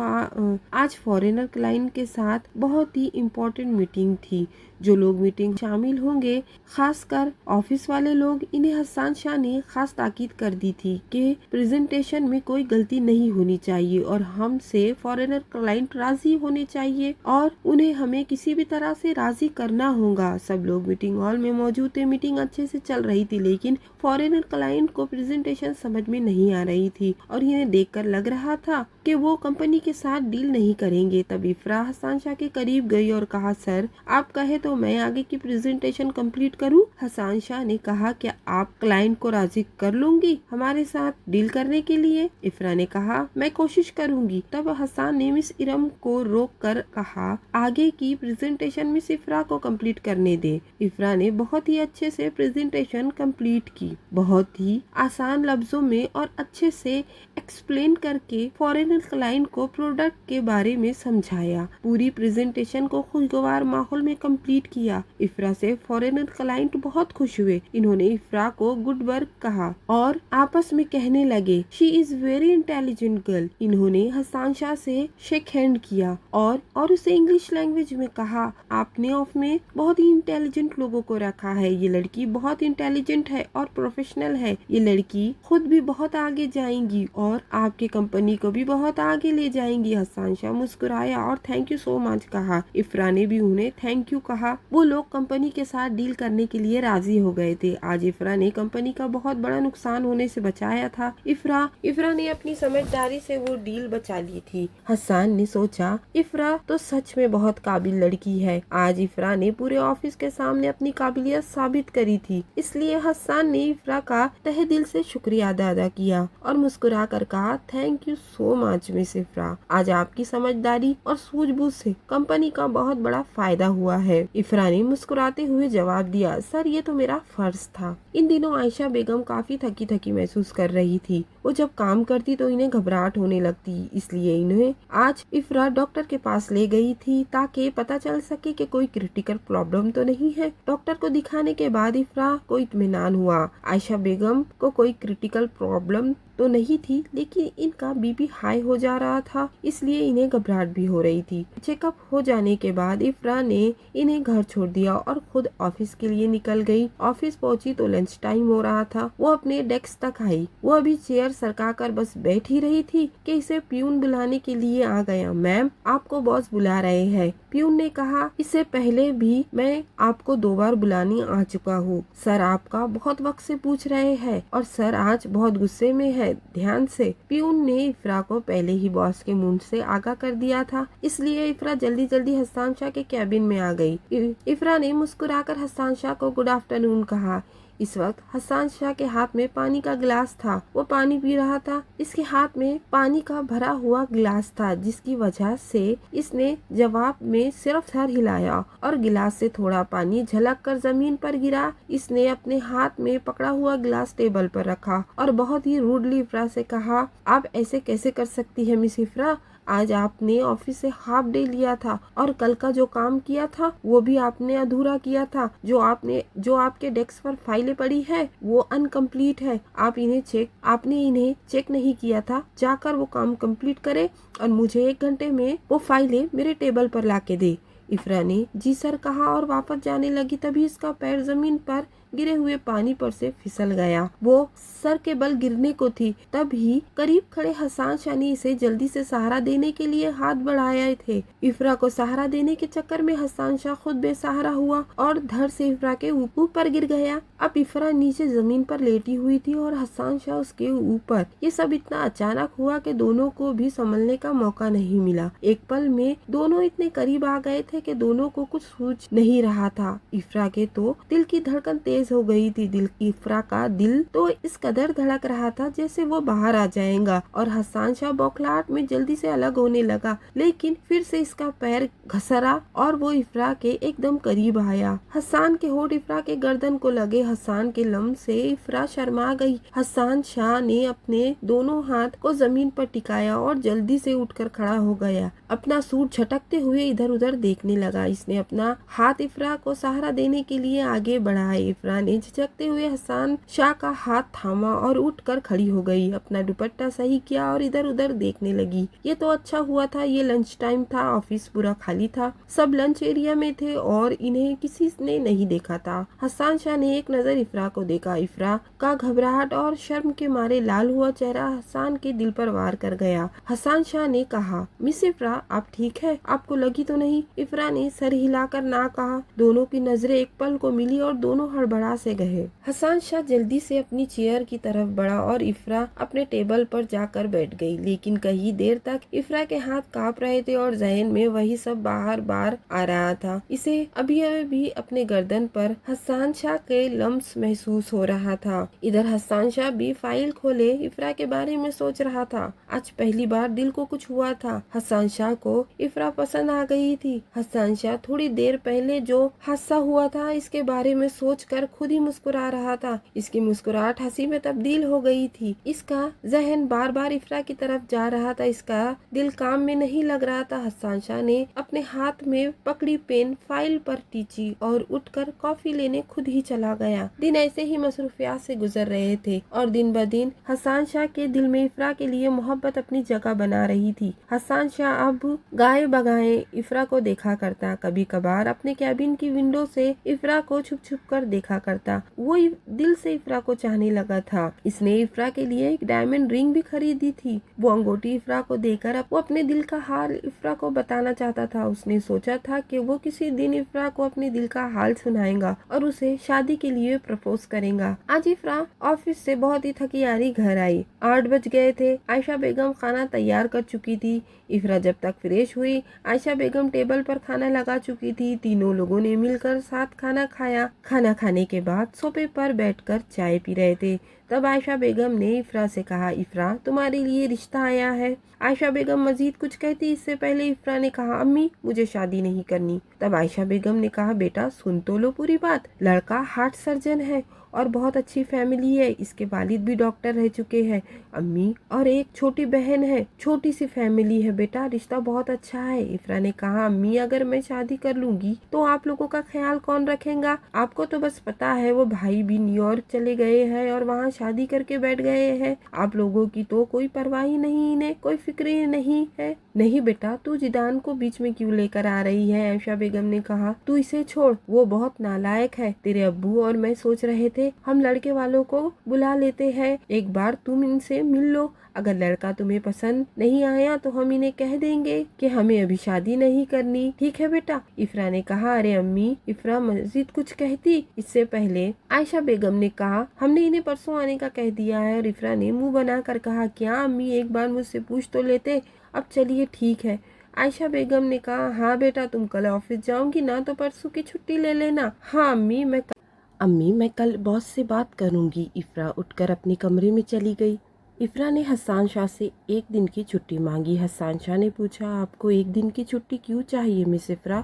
आज फॉरेनर क्लाइंट के साथ बहुत ही इम्पोर्टेंट मीटिंग थी। जो लोग मीटिंग शामिल होंगे, खासकर ऑफिस वाले लोग, इन्हें हसन शाह ने खास ताकीद कर दी थी कि प्रेजेंटेशन में कोई गलती नहीं होनी चाहिए और हमसे फॉरेनर क्लाइंट राजी होने चाहिए और उन्हें हमें किसी भी तरह से राजी करना होगा। सब लोग मीटिंग हॉल में मौजूद थे। मीटिंग अच्छे से चल रही थी, लेकिन फॉरेनर क्लाइंट को प्रेजेंटेशन समझ में नहीं आ रही थी और इन्हें देखकर लग रहा था कि वो कंपनी के साथ डील नहीं करेंगे। तब इफ्रा हसन शाह के करीब गई और कहा, सर आप कहे तो मैं आगे की प्रेजेंटेशन कंप्लीट करूं। हसन शाह ने कहा, क्या आप क्लाइंट को राजी कर लूंगी हमारे साथ डील करने के लिए? इफ्रा ने कहा, मैं कोशिश करूंगी। तब हसन ने मिस इरम को रोक कर कहा, आगे की प्रेजेंटेशन मिस इफ्रा को कंप्लीट करने दे। इफ्रा ने बहुत ही अच्छे से प्रेजेंटेशन कंप्लीट की, बहुत ही आसान लफ्जों में और अच्छे से एक्सप्लेन करके फॉरेनर क्लाइंट को प्रोडक्ट के बारे में समझाया। पूरी प्रेजेंटेशन को खुशगवार माहौल में कंप्लीट किया। इफ्रा से फॉरेनर क्लाइंट बहुत खुश हुए। इन्होंने इफ्रा को गुड वर्क कहा और आपस में कहने लगे, she is very intelligent girl. इन्होंने हसन शाह से शेक हैंड किया और उसे इंग्लिश लैंग्वेज में कहा, आपने ऑफ में बहुत ही इंटेलिजेंट लोगों को रखा है। ये लड़की बहुत इंटेलिजेंट है और प्रोफेशनल है। ये लड़की खुद भी बहुत आगे जाएंगी और आपके कंपनी को भी बहुत आगे ले जाएंगी। हसन शाह मुस्कुराया और थैंक यू सो मच कहा। इफ्रा ने भी उन्हें थैंक यू कहा। वो लोग कंपनी के साथ डील करने के लिए राजी हो गए थे। आज इफ्रा ने कंपनी का बहुत बड़ा नुकसान होने से बचाया था। इफ्रा ने अपनी समझदारी से वो डील बचा ली थी। हसन ने सोचा, इफ्रा तो सच में बहुत काबिल लड़की है। आज इफ्रा ने पूरे ऑफिस के सामने अपनी काबिलियत साबित करी थी, इसलिए हसन ने इफ्रा का तहे दिल से शुक्रिया अदा किया और मुस्कुरा कर कहा, thank you so much miss इफ्रा। आज आपकी समझदारी और सूझबूझ से कंपनी का बहुत बड़ा फायदा हुआ है। इफ्रा ने मुस्कुराते हुए जवाब दिया, सर ये तो मेरा फर्ज था। इन दिनों आयशा बेगम काफी थकी थकी महसूस कर रही थी। वो जब काम करती तो इन्हें घबराहट होने लगती, इसलिए इन्हें आज इफ्रा डॉक्टर के पास ले गई थी ताकि पता चल सके कि कोई क्रिटिकल प्रॉब्लम तो नहीं है। डॉक्टर को दिखाने के बाद इफ्रा को इत्मीनान हुआ। आयशा बेगम को कोई क्रिटिकल प्रॉब्लम तो नहीं थी, लेकिन इनका बीपी हाई हो जा रहा था, इसलिए इन्हें घबराहट भी हो रही थी। चेकअप हो जाने के बाद इफ्रा ने इन्हें घर छोड़ दिया और खुद ऑफिस के लिए निकल गई। ऑफिस पहुंची तो लंच टाइम हो रहा था। वो अपने डेस्क तक आई। वो अभी चेयर सरकाकर बस बैठी रही थी कि इसे प्यून बुलाने के लिए आ गया। मैम, आपको बॉस बुला रहे हैं। प्यून ने कहा, इससे पहले भी मैं आपको 2 बार बुलाने आ चुका हूँ। सर आपका बहुत वक्त से पूछ रहे हैं और सर आज बहुत गुस्से में है, ध्यान से। प्यून ने इफ्रा को पहले ही बॉस के मुंह से आगाह कर दिया था, इसलिए इफ्रा जल्दी जल्दी हसन शाह के कैबिन में आ गई। इफ्रा ने मुस्कुराकर हसन शाह को गुड आफ्टरनून कहा। इस वक्त हसन शाह के हाथ में पानी का गिलास था। वो पानी पी रहा था। इसके हाथ में पानी का भरा हुआ गिलास था, जिसकी वजह से इसने जवाब में सिर्फ सर हिलाया और गिलास से थोड़ा पानी झलक कर जमीन पर गिरा। इसने अपने हाथ में पकड़ा हुआ गिलास टेबल पर रखा और बहुत ही रूडली इफ्रा से कहा, आप ऐसे कैसे कर सकती है मिस इफ्रा? आज आपने ऑफिस से हाफ डे लिया था और कल का जो काम किया था वो भी आपने अधूरा किया था। जो आपके डेस्क पर फाइलें पड़ी है वो अनकम्प्लीट है। आपने इन्हें चेक नहीं किया था। जाकर वो काम कंप्लीट करे और मुझे 1 घंटे में वो फाइलें मेरे टेबल पर लाके दे। इफ्रा ने जी सर कहा और वापस जाने लगी। तभी इसका पैर जमीन पर गिरे हुए पानी पर से फिसल गया। वो सर के बल गिरने को थी, तभी करीब खड़े हसन शाह ने इसे जल्दी से सहारा देने के लिए हाथ बढ़ाए थे। इफ्रा को सहारा देने के चक्कर में हसन शाह खुद बेसहारा हुआ और धड़ से इफ्रा के ऊपर गिर गया। अब इफ्रा नीचे जमीन पर लेटी हुई थी और हसन शाह उसके ऊपर। ये सब इतना अचानक हुआ कि दोनों को भी संभलने का मौका नहीं मिला। एक पल में दोनों इतने करीब आ गए थे कि दोनों को कुछ सूझ नहीं रहा था। इफ्रा के तो दिल की धड़कन तेज तेज हो गई थी। इफ्रा का दिल तो इस कदर धड़क रहा था जैसे वो बाहर आ जाएगा और हसन शाह बौखलाहट में जल्दी से अलग होने लगा, लेकिन फिर से इसका पैर घसरा और वो इफ्रा के एकदम करीब आया। हसन के होठ इफ्रा के गर्दन को लगे। हसन के लम्ब से इफ्रा शर्मा गई। हसन शाह ने अपने दोनों हाथ को जमीन पर टिकाया और जल्दी से उठकर खड़ा हो गया। अपना सूट झटकते हुए इधर उधर देखने लगा। इसने अपना हाथ इफ्रा को सहारा देने के लिए आगे बढ़ाया। इफ्रा ने झिझकते हुए हसन शाह का हाथ थामा और उठकर खड़ी हो गई। अपना दुपट्टा सही किया और इधर उधर देखने लगी। ये तो अच्छा हुआ था, ये लंच टाइम था, ऑफिस पूरा खाली था, सब लंच एरिया में थे और इन्हें किसी ने नहीं देखा था। हसन शाह ने एक नजर इफ्रा को देखा। इफ्रा का घबराहट और शर्म के मारे लाल हुआ चेहरा हसन के दिल पर वार कर गया। हसन शाह ने कहा, मिस इफ्रा, आप ठीक है? आपको लगी तो नहीं? इफ्रा ने सर हिलाकर ना कहा। दोनों की नजरें एक पल को मिली और दोनों हड़बड़ा से गए। हसन शाह जल्दी से अपनी चेयर की तरफ बढ़ा और इफ्रा अपने टेबल पर जाकर बैठ गई, लेकिन कई देर तक इफ्रा के हाथ कांप रहे थे और जहन में वही सब बार बार आ रहा था। इसे अभी अभी अपने गर्दन पर हसन शाह के लम्स महसूस हो रहा था। इधर हसन शाह भी फाइल खोले इफ्रा के बारे में सोच रहा था। आज पहली बार दिल को कुछ हुआ था। हसन शाह को इफ्रा पसंद आ गई थी। हसन शाह थोड़ी देर पहले जो हादसा हुआ था इसके बारे में सोचकर खुद ही मुस्कुरा रहा था। इसकी मुस्कुराहट हंसी में तब्दील हो गई थी। इसका जहन बार बार इफ्रा की तरफ जा रहा था। इसका दिल काम में नहीं लग रहा था। हसन शाह ने अपने हाथ में पकड़ी पेन फाइल पर टीची और उठकर कॉफी लेने खुद ही चला गया। दिन ऐसे ही मसरूफियात से गुजर रहे थे और दिन ब दिन हसन शाह के दिल में इफ्रा के लिए मोहब्बत अपनी जगह बना रही थी। हसन शाह अब गाए बगाए इफ्रा को देखा करता। कभी कभार अपने कैबिन की विंडो से इफ्रा को छुप छुप कर देखा करता। वो दिल से इफ्रा को चाहने लगा था। इसने इफ्रा के लिए एक डायमंड रिंग भी खरीदी थी। वो अंगूठी इफ्रा को देकर अब वो अपने दिल का हाल इफ्रा को बताना चाहता था। उसने सोचा था कि वो किसी दिन इफ्रा को अपने दिल का हाल सुनाएगा और उसे शादी के लिए प्रपोज करेगा। आज इफ्रा ऑफिस से बहुत ही थकी हारी घर आई। 8 बज गए थे। आयशा बेगम खाना तैयार कर चुकी थी। इफ्रा जब तक फ्रेश हुई, आयशा बेगम टेबल पर खाना लगा चुकी थी। तीनों लोगों ने मिलकर साथ खाना खाया। खाना खाने के बाद सोफे पर बैठकर चाय पी रहे थे। तब आयशा बेगम ने इफ्रा से कहा, इफ्रा, तुम्हारे लिए रिश्ता आया है। आयशा बेगम मजीद कुछ कहती इससे पहले इफ्रा ने कहा, अम्मी, मुझे शादी नहीं करनी। तब आयशा बेगम ने कहा, बेटा सुन तो लो पूरी बात। लड़का हार्ट सर्जन है और बहुत अच्छी फैमिली है। इसके वालिद भी डॉक्टर रह चुके हैं, अम्मी, और एक छोटी बहन है। छोटी सी फैमिली है बेटा, रिश्ता बहुत अच्छा है। इफ्रा ने कहा, अम्मी, अगर मैं शादी कर लूंगी तो आप लोगों का ख्याल कौन रखेगा? आपको तो बस पता है वो भाई भी न्यूयॉर्क चले गए हैं और वहाँ शादी करके बैठ गए हैं। आप लोगों की तो कोई परवाह ही नहीं, इन्हें कोई फिक्र ही नहीं है। नहीं बेटा, तू जिदान को बीच में क्यों लेकर आ रही है? आयशा बेगम ने कहा, तू इसे छोड़, वो बहुत नालायक है। तेरे अब्बू और मैं सोच रहे थे हम लड़के वालों को बुला लेते हैं, एक बार तुम इनसे मिल लो। अगर लड़का तुम्हें पसंद नहीं आया तो हम इन्हें कह देंगे कि हमें अभी शादी नहीं करनी। ठीक है बेटा? इफ्रा ने कहा, अरे अम्मी। इफ्रा मजीद कुछ कहती इससे पहले आयशा बेगम ने कहा, हमने इन्हें परसों आने का कह दिया है। और इफ्रा ने मुंह बनाकर कहा, क्या अम्मी, एक बार मुझसे पूछ तो लेते। अब चलिए ठीक है। आयशा बेगम ने कहा, हाँ बेटा, तुम कल ऑफिस जाओगी ना तो परसों की छुट्टी ले लेना। हाँ अम्मी, मैं कल बॉस से बात करूंगी। इफ्रा उठकर अपने कमरे में चली गई। इफ्रा ने हसन शाह से 1 दिन की छुट्टी मांगी। हसन शाह ने पूछा, आपको 1 दिन की छुट्टी क्यों चाहिए मिस इफ्रा?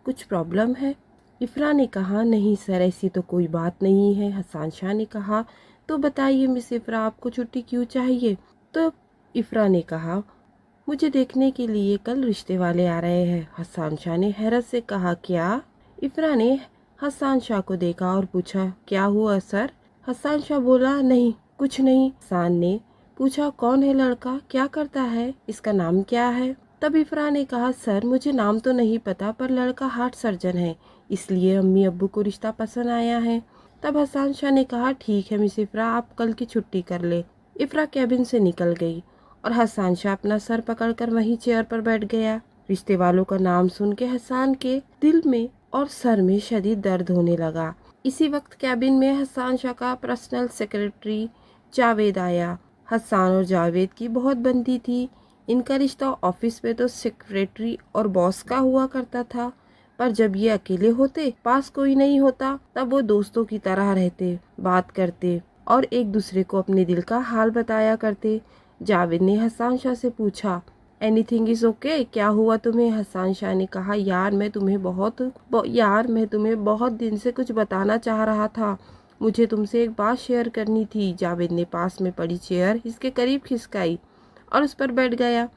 कुछ प्रॉब्लम है? इफ्रा ने कहा, नहीं सर, ऐसी तो कोई बात नहीं है। हसन शाह ने कहा, तो बताइए मिस इफ्रा, आपको छुट्टी क्यों चाहिए? तो इफ्रा ने कहा, मुझे देखने के लिए कल रिश्ते वाले आ रहे हैं। हसन शाह ने हैरत से कहा, क्या? इफ्रा ने हसन शाह को देखा और पूछा, क्या हुआ सर? हसन शाह बोला, नहीं कुछ नहीं। हसन ने पूछा, कौन है लड़का, क्या करता है, इसका नाम क्या है? तब इफ्रा ने कहा, सर मुझे नाम तो नहीं पता, पर लड़का हार्ट सर्जन है, इसलिए अम्मी अब्बू को रिश्ता पसंद आया है। तब हसन शाह ने कहा, ठीक है मिस इफ्रा, आप कल की छुट्टी कर ले। इफ्रा कैबिन से निकल गई और हसन शाह अपना सर पकड़कर वहीं चेयर पर बैठ गया। रिश्ते वालों का नाम सुन के हसन के दिल में और सर में शदीद दर्द होने लगा। इसी वक्त कैबिन में हसन शाह का पर्सनल सेक्रेटरी जावेद आया। हसन और जावेद की बहुत बनती थी। इनका रिश्ता ऑफिस में तो सेक्रेटरी और बॉस का हुआ करता था। पर जब ये अकेले होते, पास कोई नहीं होता, तब वो दोस्तों की तरह रहते, बात करते और एक दूसरे को अपने दिल का हाल बताया करते। जावेद ने हसन शाह से पूछा, एनीथिंग इज ओके, क्या हुआ तुम्हें? हसन शाह ने कहा, यार मैं तुम्हें बहुत दिन से कुछ बताना चाह रहा था। मुझे तुमसे एक बात शेयर करनी थी। जावेद ने पास में पड़ी चेयर इसके करीब खिसकाई और उस पर बैठ गया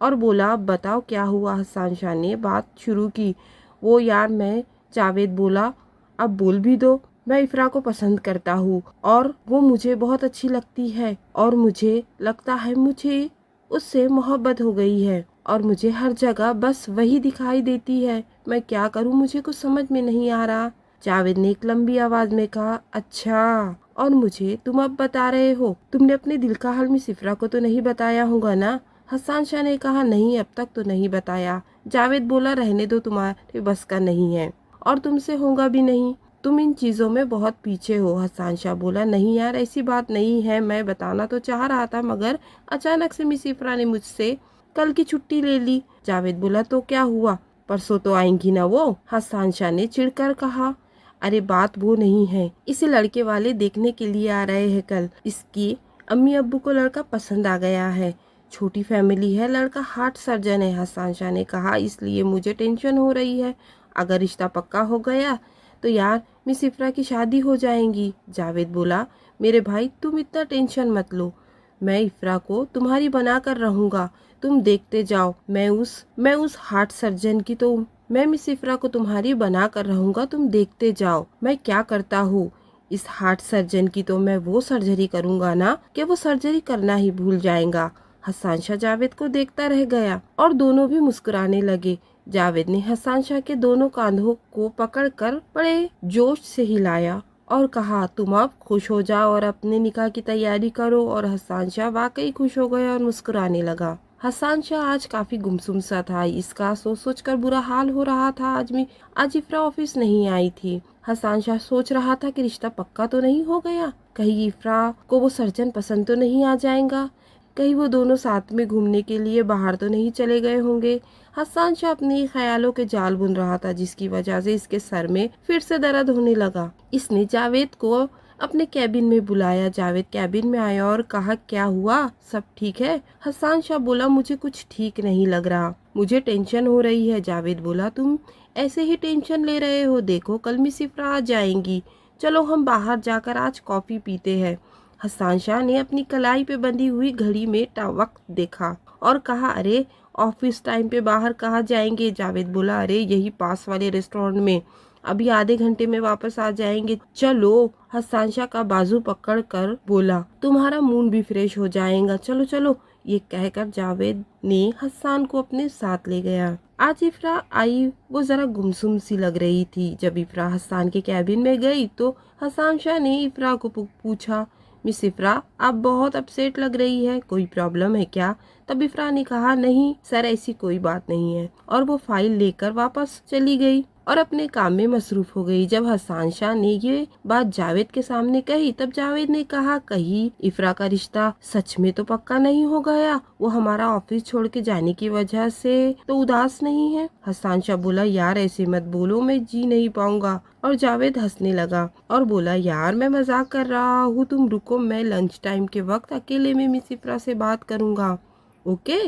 और बोला, अब बताओ क्या हुआ? हसन शाह ने बात शुरू की। वो यार मैं जावेद बोला, अब बोल भी दो। मैं इफ्रा को पसंद करता हूँ और वो मुझे बहुत अच्छी लगती है और मुझे लगता है मुझे उससे मोहब्बत हो गई है और मुझे हर जगह बस वही दिखाई देती है। मैं क्या करूँ, मुझे कुछ समझ में नहीं आ रहा। जावेद ने एक लंबी आवाज में कहा, अच्छा, और मुझे तुम अब बता रहे हो? तुमने अपने दिल का हाल मिस इफ्रा को तो नहीं बताया होगा ना? हसन शाह ने कहा, नहीं, अब तक तो नहीं बताया। जावेद बोला, रहने दो, तुम्हारे बस का नहीं है और तुमसे होगा भी नहीं। तुम इन चीजों में बहुत पीछे हो। हसन शाह बोला, नहीं यार, ऐसी बात नहीं है, मैं बताना तो चाह रहा था मगर अचानक से मिस इफ्रा ने मुझसे कल की छुट्टी ले ली। जावेद बोला, तो क्या हुआ? परसों तो आएंगी ना वो? हसन शाह ने चिढ़कर कहा, अरे बात वो नहीं है, इसे लड़के वाले देखने के लिए आ रहे हैं कल। इसकी अम्मी अब्बू को लड़का पसंद आ गया है, छोटी फैमिली है, लड़का हार्ट सर्जन है। हसन शाह ने कहा, इसलिए मुझे टेंशन हो रही है। अगर रिश्ता पक्का हो गया तो यार मिस इफ्रा की शादी हो जाएगी। जावेद बोला, मेरे भाई तुम इतना टेंशन मत लो, मैं इफ्रा को तुम्हारी बना कर रहूंगा, तुम देखते जाओ। मैं उस हार्ट सर्जन की तो मैं मिस इफ्रा को तुम्हारी बना कर रहूंगा, तुम देखते जाओ मैं क्या करता हूँ। इस हार्ट सर्जन की तो मैं वो सर्जरी करूंगा ना कि वो सर्जरी करना ही भूल जाएगा। हसन शाह जावेद को देखता रह गया और दोनों भी मुस्कुराने लगे। जावेद ने हसन शाह के दोनों कांधों को पकड़कर बड़े जोश से हिलाया और कहा, तुम अब खुश हो जाओ और अपने निकाह की तैयारी करो। और हसन शाह वाकई खुश हो गया और मुस्कुराने लगा। हसन शाह आज काफी गुमसुम सा था, इसका सोच सोच कर बुरा हाल हो रहा था। आज इफ्रा ऑफिस नहीं आई थी। हसन शाह सोच रहा था कि रिश्ता पक्का तो नहीं हो गया, कहीं इफ्रा को वो सर्जन पसंद तो नहीं आ जाएगा, कहीं वो दोनों साथ में घूमने के लिए बाहर तो नहीं चले गए होंगे। हसन शाह अपने ख्यालों के जाल बुन रहा था, जिसकी वजह से इसके सर में फिर से दर्द होने लगा। इसने जावेद को अपने कैबिन में बुलाया। जावेद कैबिन में आया और कहा, क्या हुआ, सब ठीक है? हसन शाह बोला, मुझे कुछ ठीक नहीं लग रहा, मुझे टेंशन हो रही है। जावेद बोला, तुम ऐसे ही टेंशन ले रहे हो, देखो कल मिस इफ्रा आ जाएंगी, चलो हम बाहर जाकर आज कॉफी पीते हैं। हसन शाह ने अपनी कलाई पे बंधी हुई घड़ी में वक्त देखा और कहा, अरे ऑफिस टाइम पे बाहर कहाँ जाएंगे? जावेद बोला, अरे यही पास वाले रेस्टोरेंट में, अभी आधे घंटे में वापस आ जाएंगे, चलो। हसन शाह का बाजू पकड़ कर बोला, तुम्हारा मूड भी फ्रेश हो जाएगा, चलो चलो। ये कहकर जावेद ने हसन को अपने साथ ले गया। आज इफ्रा आई, वो जरा गुमसुम सी लग रही थी। जब इफ्रा हसन के कैबिन में गई तो हसन शाह ने इफ्रा को पूछा, मिस इफ्रा आप बहुत अपसेट लग रही है, कोई प्रॉब्लम है क्या? तब इफ्रा ने कहा, नहीं सर, ऐसी कोई बात नहीं है, और वो फाइल लेकर वापस चली गई और अपने काम में मसरूफ हो गई। जब हसन शाह ने ये बात जावेद के सामने कही तब जावेद ने कहा, कहीं इफ्रा का रिश्ता सच में तो पक्का नहीं हो गया? वो हमारा ऑफिस छोड़ के जाने की वजह से तो उदास नहीं है? हसन शाह बोला, यार ऐसे मत बोलो, मैं जी नहीं पाऊंगा। और जावेद हंसने लगा और बोला, यार मैं मजाक कर रहा हूँ, तुम रुको, मैं लंच टाइम के वक्त अकेले में मिस इफ्रा से बात करूंगा, ओके?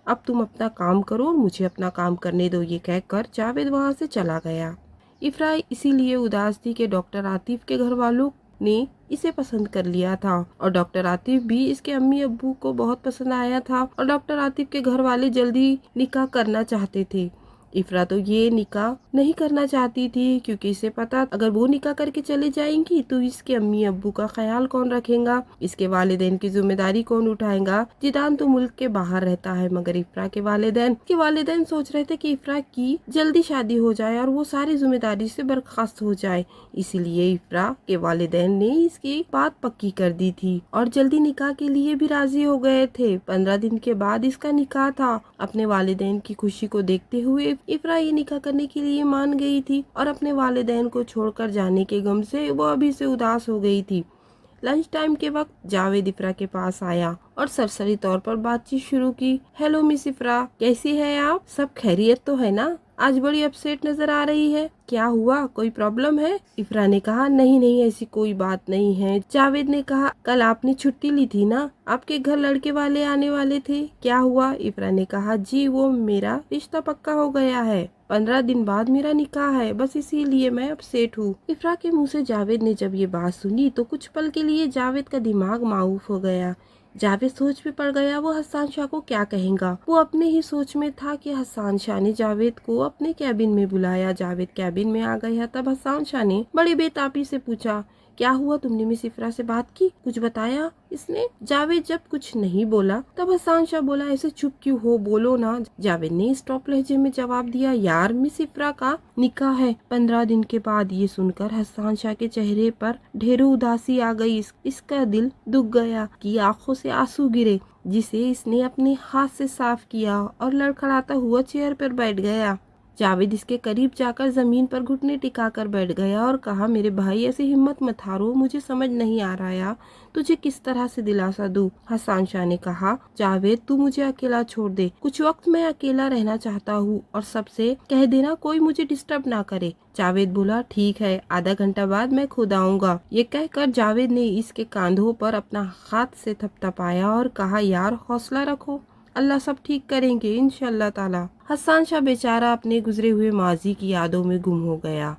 अब तुम अपना काम करो और मुझे अपना काम करने दो। ये कहकर जावेद वहाँ से चला गया। इफ्रा इसीलिए उदास थी कि डॉक्टर आतिफ के घर वालों ने इसे पसंद कर लिया था और डॉक्टर आतिफ भी इसके अम्मी अब्बू को बहुत पसंद आया था और डॉक्टर आतिफ के घर वाले जल्दी निकाह करना चाहते थे। इफ्रा तो ये निकाह नहीं करना चाहती थी क्योंकि इसे पता, अगर वो निकाह करके चले जाएंगी तो इसके अम्मी अब्बू का ख्याल कौन रखेगा, इसके वालिदैन की जिम्मेदारी कौन उठाएगा। जिदान तो मुल्क के बाहर रहता है, मगर इफ्रा के वालिदैन सोच रहे थे कि इफ्रा की जल्दी शादी हो जाए और वो सारी जिम्मेदारी से बर्खास्त हो जाए। इसीलिए इफ्रा के वालिदैन ने इसकी बात पक्की कर दी थी और जल्दी निकाह के लिए भी राजी हो गए थे। 15 दिन के बाद इसका निकाह था। अपने वालिदैन की खुशी को देखते हुए इफ्रा ये निकाह करने के लिए मान गई थी और अपने वालिदैन को छोड़कर जाने के गम से वो अभी से उदास हो गई थी। लंच टाइम के वक्त जावेद इफ्रा के पास आया और सरसरी तौर पर बातचीत शुरू की। हेलो मिस इफ्रा, कैसी है आप? सब खैरियत तो है ना? आज बड़ी अपसेट नजर आ रही है, क्या हुआ, कोई प्रॉब्लम है? इफ्रा ने कहा, नहीं नहीं, ऐसी कोई बात नहीं है। जावेद ने कहा, कल आपने छुट्टी ली थी ना, आपके घर लड़के वाले आने वाले थे, क्या हुआ? इफ्रा ने कहा, जी वो मेरा रिश्ता पक्का हो गया है, 15 दिन बाद मेरा निकाह है, बस इसीलिए मैं अपसेट हूँ। इफ्रा के मुंह से जावेद ने जब ये बात सुनी तो कुछ पल के लिए जावेद का दिमाग माऊफ हो गया। जावेद सोच में पड़ गया, वो हसन शाह को क्या कहेगा। वो अपने ही सोच में था कि हसन शाह ने जावेद को अपने कैबिन में बुलाया। जावेद कैबिन में आ गया तब हसन शाह ने बड़ी बेताबी से पूछा, क्या हुआ, तुमने मिस इफ्रा से बात की, कुछ बताया इसने? जावेद जब कुछ नहीं बोला तब हसन शाह बोला, ऐसे चुप क्यों हो, बोलो ना। जावेद ने स्टॉप लहजे में जवाब दिया, यार मिस इफ्रा का निकाह है 15 दिन के बाद। ये सुनकर हसन शाह के चेहरे पर ढेरों उदासी आ गई। इसका दिल दुख गया कि आंखों से आंसू गिरे, जिसे इसने अपने हाथ से साफ किया और लड़खड़ाता हुआ चेयर पर बैठ गया। जावेद इसके करीब जाकर जमीन पर घुटने टिकाकर बैठ गया और कहा, मेरे भाई ऐसे हिम्मत मत हारो, मुझे समझ नहीं आ रहा तुझे किस तरह से दिलासा दूं। हसन शाह ने कहा, जावेद तू मुझे अकेला छोड़ दे, कुछ वक्त मैं अकेला रहना चाहता हूँ और सबसे कह देना कोई मुझे डिस्टर्ब ना करे। जावेद बोला, ठीक है, आधा घंटा बाद मैं खुद आऊंगा। ये कहकर जावेद ने इसके कंधों पर अपना हाथ से थपथपाया और कहा, यार हौसला रखो, अल्लाह सब ठीक करेंगे इंशाअल्लाह ताला। हसन शाह बेचारा अपने गुजरे हुए माजी की यादों में गुम हो गया।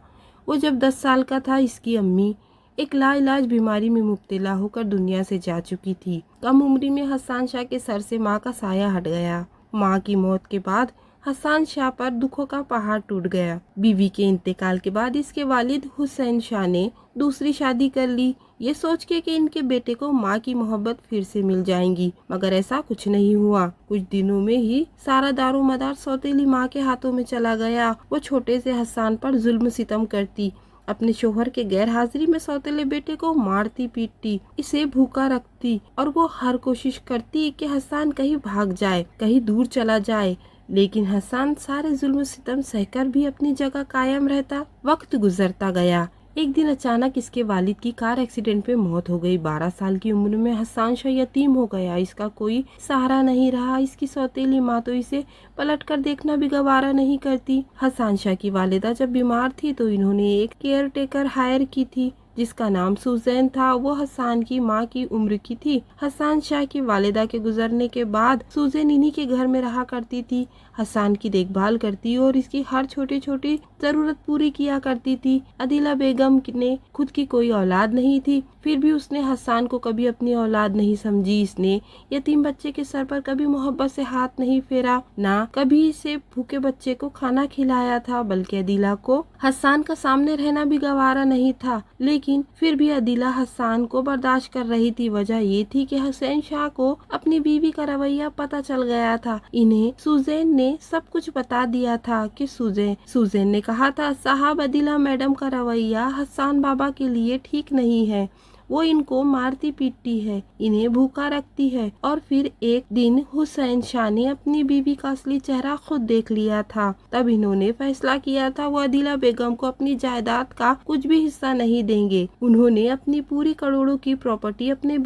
वो जब 10 साल का था, इसकी अम्मी एक लाइलाज बीमारी में मुब्तला होकर दुनिया से जा चुकी थी। कम उम्री में हसन शाह के सर से माँ का साया हट गया। माँ की मौत के बाद हसन शाह पर दुखों का पहाड़ टूट गया। बीवी के इंतकाल के बाद इसके वालिद हुसैन शाह ने दूसरी शादी कर ली, ये सोच के कि इनके बेटे को माँ की मोहब्बत फिर से मिल जाएंगी, मगर ऐसा कुछ नहीं हुआ। कुछ दिनों में ही सारा दारो मदार सौतेली माँ के हाथों में चला गया। वो छोटे से हसन पर जुल्म सितम करती, अपने शोहर के गैर हाजिरी में सौतेले बेटे को मारती पीटती, इसे भूखा रखती और वो हर कोशिश करती कि हसन कहीं भाग जाए, कहीं दूर चला जाए, लेकिन हसन सारे जुल्म सितम सहकर भी अपनी जगह कायम रहता। वक्त गुजरता गया। एक दिन अचानक इसके वालिद की कार एक्सीडेंट में मौत हो गई। 12 साल की उम्र में हसन शाह यतीम हो गया। इसका कोई सहारा नहीं रहा। इसकी सौतेली माँ तो इसे पलट कर देखना भी गवारा नहीं करती। हसन शाह की वालिदा जब बीमार थी तो इन्होंने एक केयर टेकर हायर की थी जिसका नाम सुजैन था। वो हसन की माँ की उम्र की थी। हसन शाह की वालिदा के गुजरने के बाद सुजैन इन्हीं के घर में रहा करती थी, हसन की देखभाल करती और इसकी हर छोटी छोटी जरूरत पूरी किया करती थी। अदिला बेगम ने खुद की कोई औलाद नहीं थी, फिर भी उसने हसन को कभी अपनी औलाद नहीं समझी। इसने यतीम बच्चे के सर पर कभी मोहब्बत से हाथ नहीं फेरा, ना कभी इसे भूखे बच्चे को खाना खिलाया था, बल्कि अदिला को हसन का सामने रहना भी गवारा नहीं था। लेकिन फिर भी अदिला हसन को बर्दाश्त कर रही थी। वजह ये थी कि हुसैन शाह को अपनी बीवी का रवैया पता चल गया था। इन्हें सुजैन ने सब कुछ बता दिया था कि सुजैन ने कहा था, साहब अदिला मैडम का रवैया हसन बाबा के लिए ठीक नहीं है, वो इनको मारती पीटती है, इन्हें भूखा रखती है। और फिर एक दिन हुसैन शाह ने अपनी बीवी का असली चेहरा खुद देख लिया था। तब इन्होंने फैसला किया था वो अदिला बेगम को अपनी जायदाद का कुछ भी हिस्सा नहीं देंगे। उन्होंने अपनी पूरी करोड़ों की प्रॉपर्टी अपने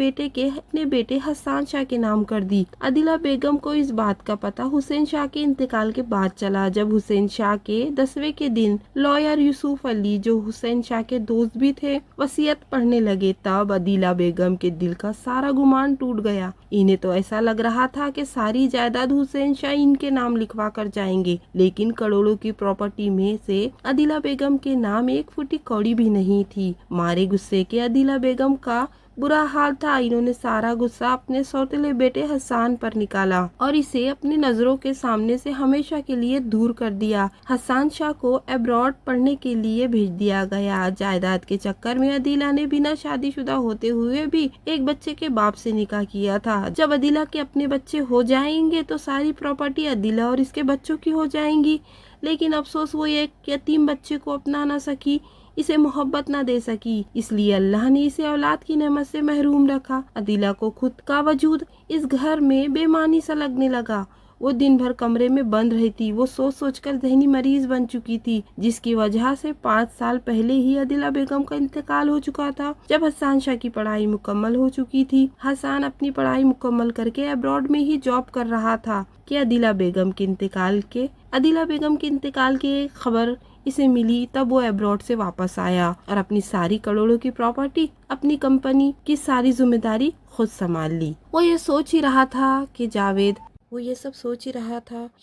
बेटे हसन शाह के नाम कर दी। अदिला बेगम को इस बात का पता हुसैन शाह के इंतकाल के बाद चला। जब हुसैन शाह के 10वें के दिन लॉयर यूसुफ अली, जो हुसैन शाह के दोस्त भी थे, वसीयत पढ़ने लगे, तब अदिला बेगम के दिल का सारा गुमान टूट गया। इन्हें तो ऐसा लग रहा था कि सारी जायदाद हुसैन शाह इनके नाम लिखवा कर जाएंगे, लेकिन करोड़ों की प्रॉपर्टी में से अदिला बेगम के नाम एक फुटी कौड़ी भी नहीं थी। मारे गुस्से के अदिला बेगम का बुरा हाल था। इन्होंने सारा गुस्सा अपने सौतेले बेटे हसन पर निकाला और इसे अपनी नजरों के सामने से हमेशा के लिए दूर कर दिया। हसन शाह को अब्रॉड पढ़ने के लिए भेज दिया गया। जायदाद के चक्कर में अदिला ने बिना शादीशुदा होते हुए भी एक बच्चे के बाप से निकाह किया था। जब अदिला के अपने बच्चे हो जाएंगे तो सारी प्रॉपर्टी अदिला और इसके बच्चों की हो जाएंगी, लेकिन अफसोस वो एक यतीम बच्चे को अपना न सकी, इसे मोहब्बत न दे सकी, इसलिए अल्लाह ने इसे औलाद की नेमत से महरूम रखा। अदिला को खुद का वजूद इस घर में बेमानी सा लगने लगा। वो दिन भर कमरे में बंद रहती। वो सोच सोचकर ज़हनी मरीज बन चुकी थी, जिसकी वजह से 5 साल पहले ही अदिला बेगम का इंतकाल हो चुका था। जब हसन शाह की पढ़ाई मुकम्मल हो चुकी थी, हसन अपनी पढ़ाई मुकम्मल करके अब्रॉड में ही जॉब कर रहा था कि अदिला बेगम के इंतकाल की खबर इसे मिली। तब वो अब्रॉड से वापस आया और अपनी सारी करोड़ों की प्रॉपर्टी, अपनी कंपनी की सारी जिम्मेदारी खुद संभाल ली। वो ये सोच ही रहा था कि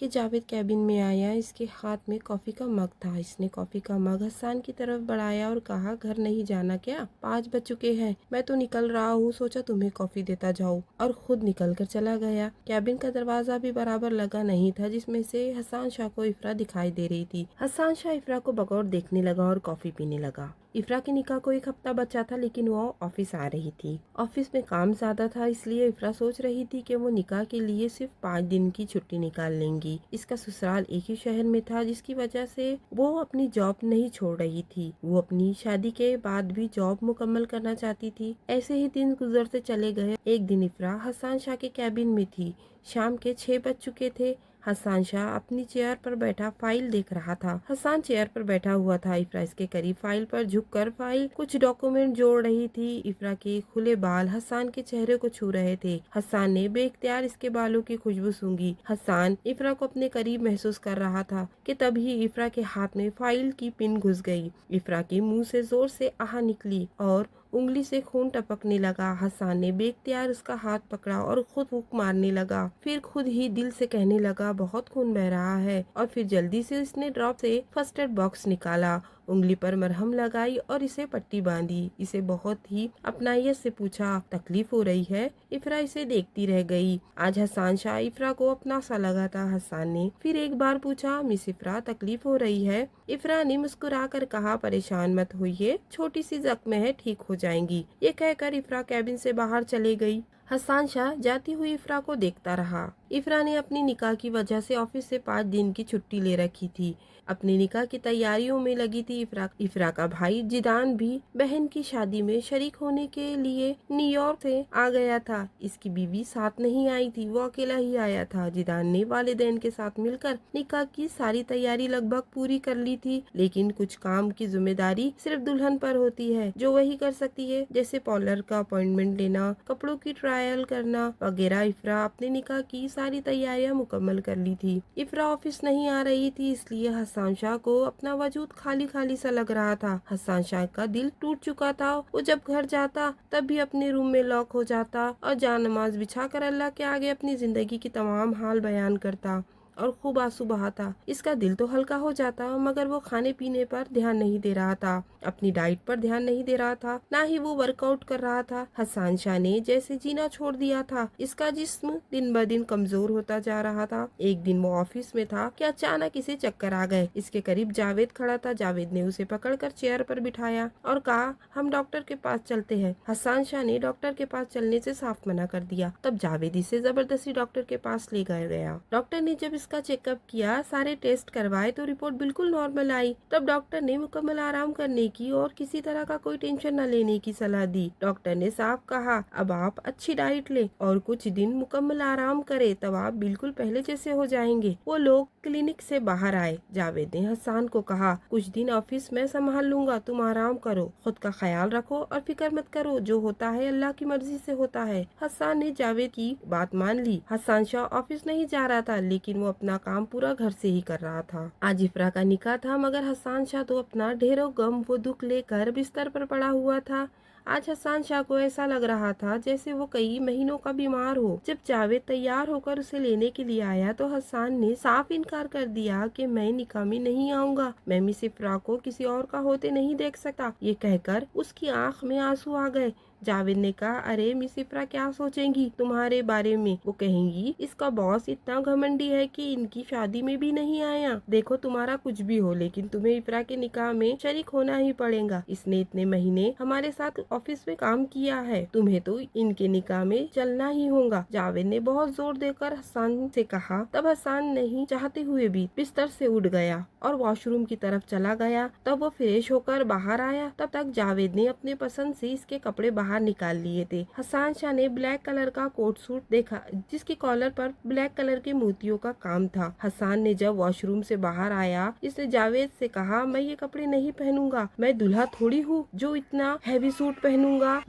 जावेद कैबिन में आया। इसके हाथ में कॉफी का मग था। इसने कॉफी का मग हसन की तरफ बढ़ाया और कहा, घर नहीं जाना क्या? 5 बज चुके हैं, मैं तो निकल रहा हूँ, सोचा तुम्हें कॉफी देता जाऊँ। और खुद निकल कर चला गया। कैबिन का दरवाजा भी बराबर लगा नहीं था, जिसमें से हसन शाह को इफ्रा दिखाई दे रही थी। हसन शाह इफ्रा को बगौर देखने लगा और कॉफी पीने लगा। इफ्रा के निकाह को 1 हफ्ता बचा था, लेकिन वो ऑफिस आ रही थी। ऑफिस में काम ज्यादा था, इसलिए इफ्रा सोच रही थी कि वो निकाह के लिए सिर्फ 5 दिन की छुट्टी निकाल लेंगी। इसका ससुराल एक ही शहर में था, जिसकी वजह से वो अपनी जॉब नहीं छोड़ रही थी। वो अपनी शादी के बाद भी जॉब मुकम्मल करना चाहती थी। ऐसे ही दिन गुजरते चले गए। एक दिन इफ्रा हसन शाह के कैबिन में थी। शाम के 6 बज चुके थे। हसन शाह अपनी चेयर पर बैठा फाइल देख रहा था। हसन चेयर पर बैठा हुआ था। इफ्रा इसके करीब फाइल पर झुककर फाइल कुछ डॉक्यूमेंट जोड़ रही थी। इफ्रा के खुले बाल हसन के चेहरे को छू रहे थे। हसन ने बेइख्तियार इसके बालों की खुशबू सूंघी। हसन इफ्रा को अपने करीब महसूस कर रहा था कि तभी इफ्रा के हाथ में फाइल की पिन घुस गई। इफ्रा के मुंह से जोर से आह निकली और उंगली से खून टपकने लगा। हसन ने बेइख्तियार उसका हाथ पकड़ा और खुद फूंक मारने लगा। फिर खुद ही दिल से कहने लगा, बहुत खून बह रहा है। और फिर जल्दी से उसने ड्रॉप से फर्स्ट एड बॉक्स निकाला, उंगली पर मरहम लगाई और इसे पट्टी बांधी। इसे बहुत ही अपनाइयत से पूछा, तकलीफ हो रही है? इफ्रा इसे देखती रह गई। आज हसन शाह इफ्रा को अपना सा लगा था। हसन ने फिर एक बार पूछा, मिस इफ्रा, तकलीफ हो रही है? इफ्रा ने मुस्कुरा कर कहा, परेशान मत होइए, छोटी सी जख्म है, ठीक हो जाएंगी। ये कहकर इफ्रा कैबिन से बाहर चले गई। हसन शाह जाती हुई इफ्रा को देखता रहा। इफ्रा ने अपनी निकाह की वजह से ऑफिस से 5 दिन की छुट्टी ले रखी थी। अपनी निकाह की तैयारियों में लगी थी। इफ्रा का भाई जिदान भी बहन की शादी में शरीक होने के लिए न्यूयॉर्क से आ गया था। इसकी बीवी साथ नहीं आई थी, वो अकेला ही आया था। जिदान ने वालिदैन के साथ मिलकर निकाह की सारी तैयारी लगभग पूरी कर ली थी, लेकिन कुछ काम की जिम्मेदारी सिर्फ दुल्हन पर होती है, जो वही कर सकती है, जैसे पार्लर का अपॉइंटमेंट लेना, कपड़ों की ट्रायल करना वगैरह। इफ्रा अपने निकाह की सारी तैयारियां मुकम्मल कर ली थी। इफ्रा ऑफिस नहीं आ रही थी, इसलिए हसन शाह को अपना वजूद खाली खाली सा लग रहा था। हसन शाह का दिल टूट चुका था। वो जब घर जाता तब भी अपने रूम में लॉक हो जाता और जान नमाज बिछाकर अल्लाह के आगे अपनी जिंदगी की तमाम हाल बयान करता और खूब आंसू बहाता। इसका दिल तो हल्का हो जाता, मगर वो खाने पीने पर ध्यान नहीं दे रहा था, अपनी डाइट पर ध्यान नहीं दे रहा था, ना ही वो वर्कआउट कर रहा था। हसन शाह ने जैसे जीना छोड़ दिया था। इसका जिस्म दिन ब दिन कमजोर होता जा रहा था। एक दिन वो ऑफिस में था कि अचानक इसे चक्कर आ गए। इसके करीब जावेद खड़ा था। जावेद ने उसे पकड़कर चेयर पर बिठाया और कहा, हम डॉक्टर के पास चलते हैं। हसन शाह ने डॉक्टर के पास चलने से साफ मना कर दिया। तब जावेद इसे जबरदस्ती डॉक्टर के पास ले गया। डॉक्टर ने जब इसका चेकअप किया, सारे टेस्ट करवाए तो रिपोर्ट बिल्कुल नॉर्मल आई। तब डॉक्टर ने मुकम्मल आराम करने की और किसी तरह का कोई टेंशन न लेने की सलाह दी। डॉक्टर ने साफ कहा, अब आप अच्छी डाइट ले और कुछ दिन मुकम्मल आराम करें, तब आप बिल्कुल पहले जैसे हो जाएंगे। वो लोग क्लिनिक से बाहर आए। जावेद ने हसन को कहा, कुछ दिन ऑफिस में संभाल लूंगा, तुम आराम करो, खुद का ख्याल रखो और फिक्र मत करो, जो होता है अल्लाह की मर्जी से होता है। हसन ने जावेद की बात मान ली। हसन शाह ऑफिस नहीं जा रहा था, लेकिन वो अपना काम पूरा घर से ही कर रहा था। आज इफ्रा का निकाह था, मगर हसन शाह तो अपना ढेरों गम वो दुख लेकर बिस्तर पर पड़ा हुआ था। आज हसन शाह को ऐसा लग रहा था जैसे वो कई महीनों का बीमार हो। जब जावेद तैयार होकर उसे लेने के लिए आया तो हसन ने साफ इनकार कर दिया कि मैं निकाह में नहीं आऊंगा, मैं मिस इफ्रा को किसी और का होते नहीं देख सकता। ये कहकर उसकी आंख में आंसू आ गए। जावेद ने कहा, अरे मिस इफ्रा क्या सोचेंगी तुम्हारे बारे में? वो कहेंगी इसका बॉस इतना घमंडी है कि इनकी शादी में भी नहीं आया। देखो तुम्हारा कुछ भी हो, लेकिन तुम्हें इफ्रा के निकाह में शरीक होना ही पड़ेगा। इसने इतने महीने हमारे साथ ऑफिस में काम किया है, तुम्हें तो इनके निकाह में चलना ही होगा। जावेद ने बहुत जोर देकर हसन से कहा। तब हसन नहीं चाहते हुए भी बिस्तर से उठ गया और वॉशरूम की तरफ चला गया। तब वो फ्रेश होकर बाहर आया। तब तक जावेद ने अपने पसंद से इसके कपड़े बाहर बाहर निकाल लिए थे। हसन शाह ने ब्लैक कलर का कोट सूट देखा जिसकी कॉलर पर ब्लैक कलर के मोतियों का काम था। हसन ने जब वॉशरूम से बाहर आया, इसने जावेद से कहा, मैं ये कपड़े नहीं पहनूंगा, मैं दूल्हा थोड़ी हूँ जो इतना हैवी सूट पहनूंगा।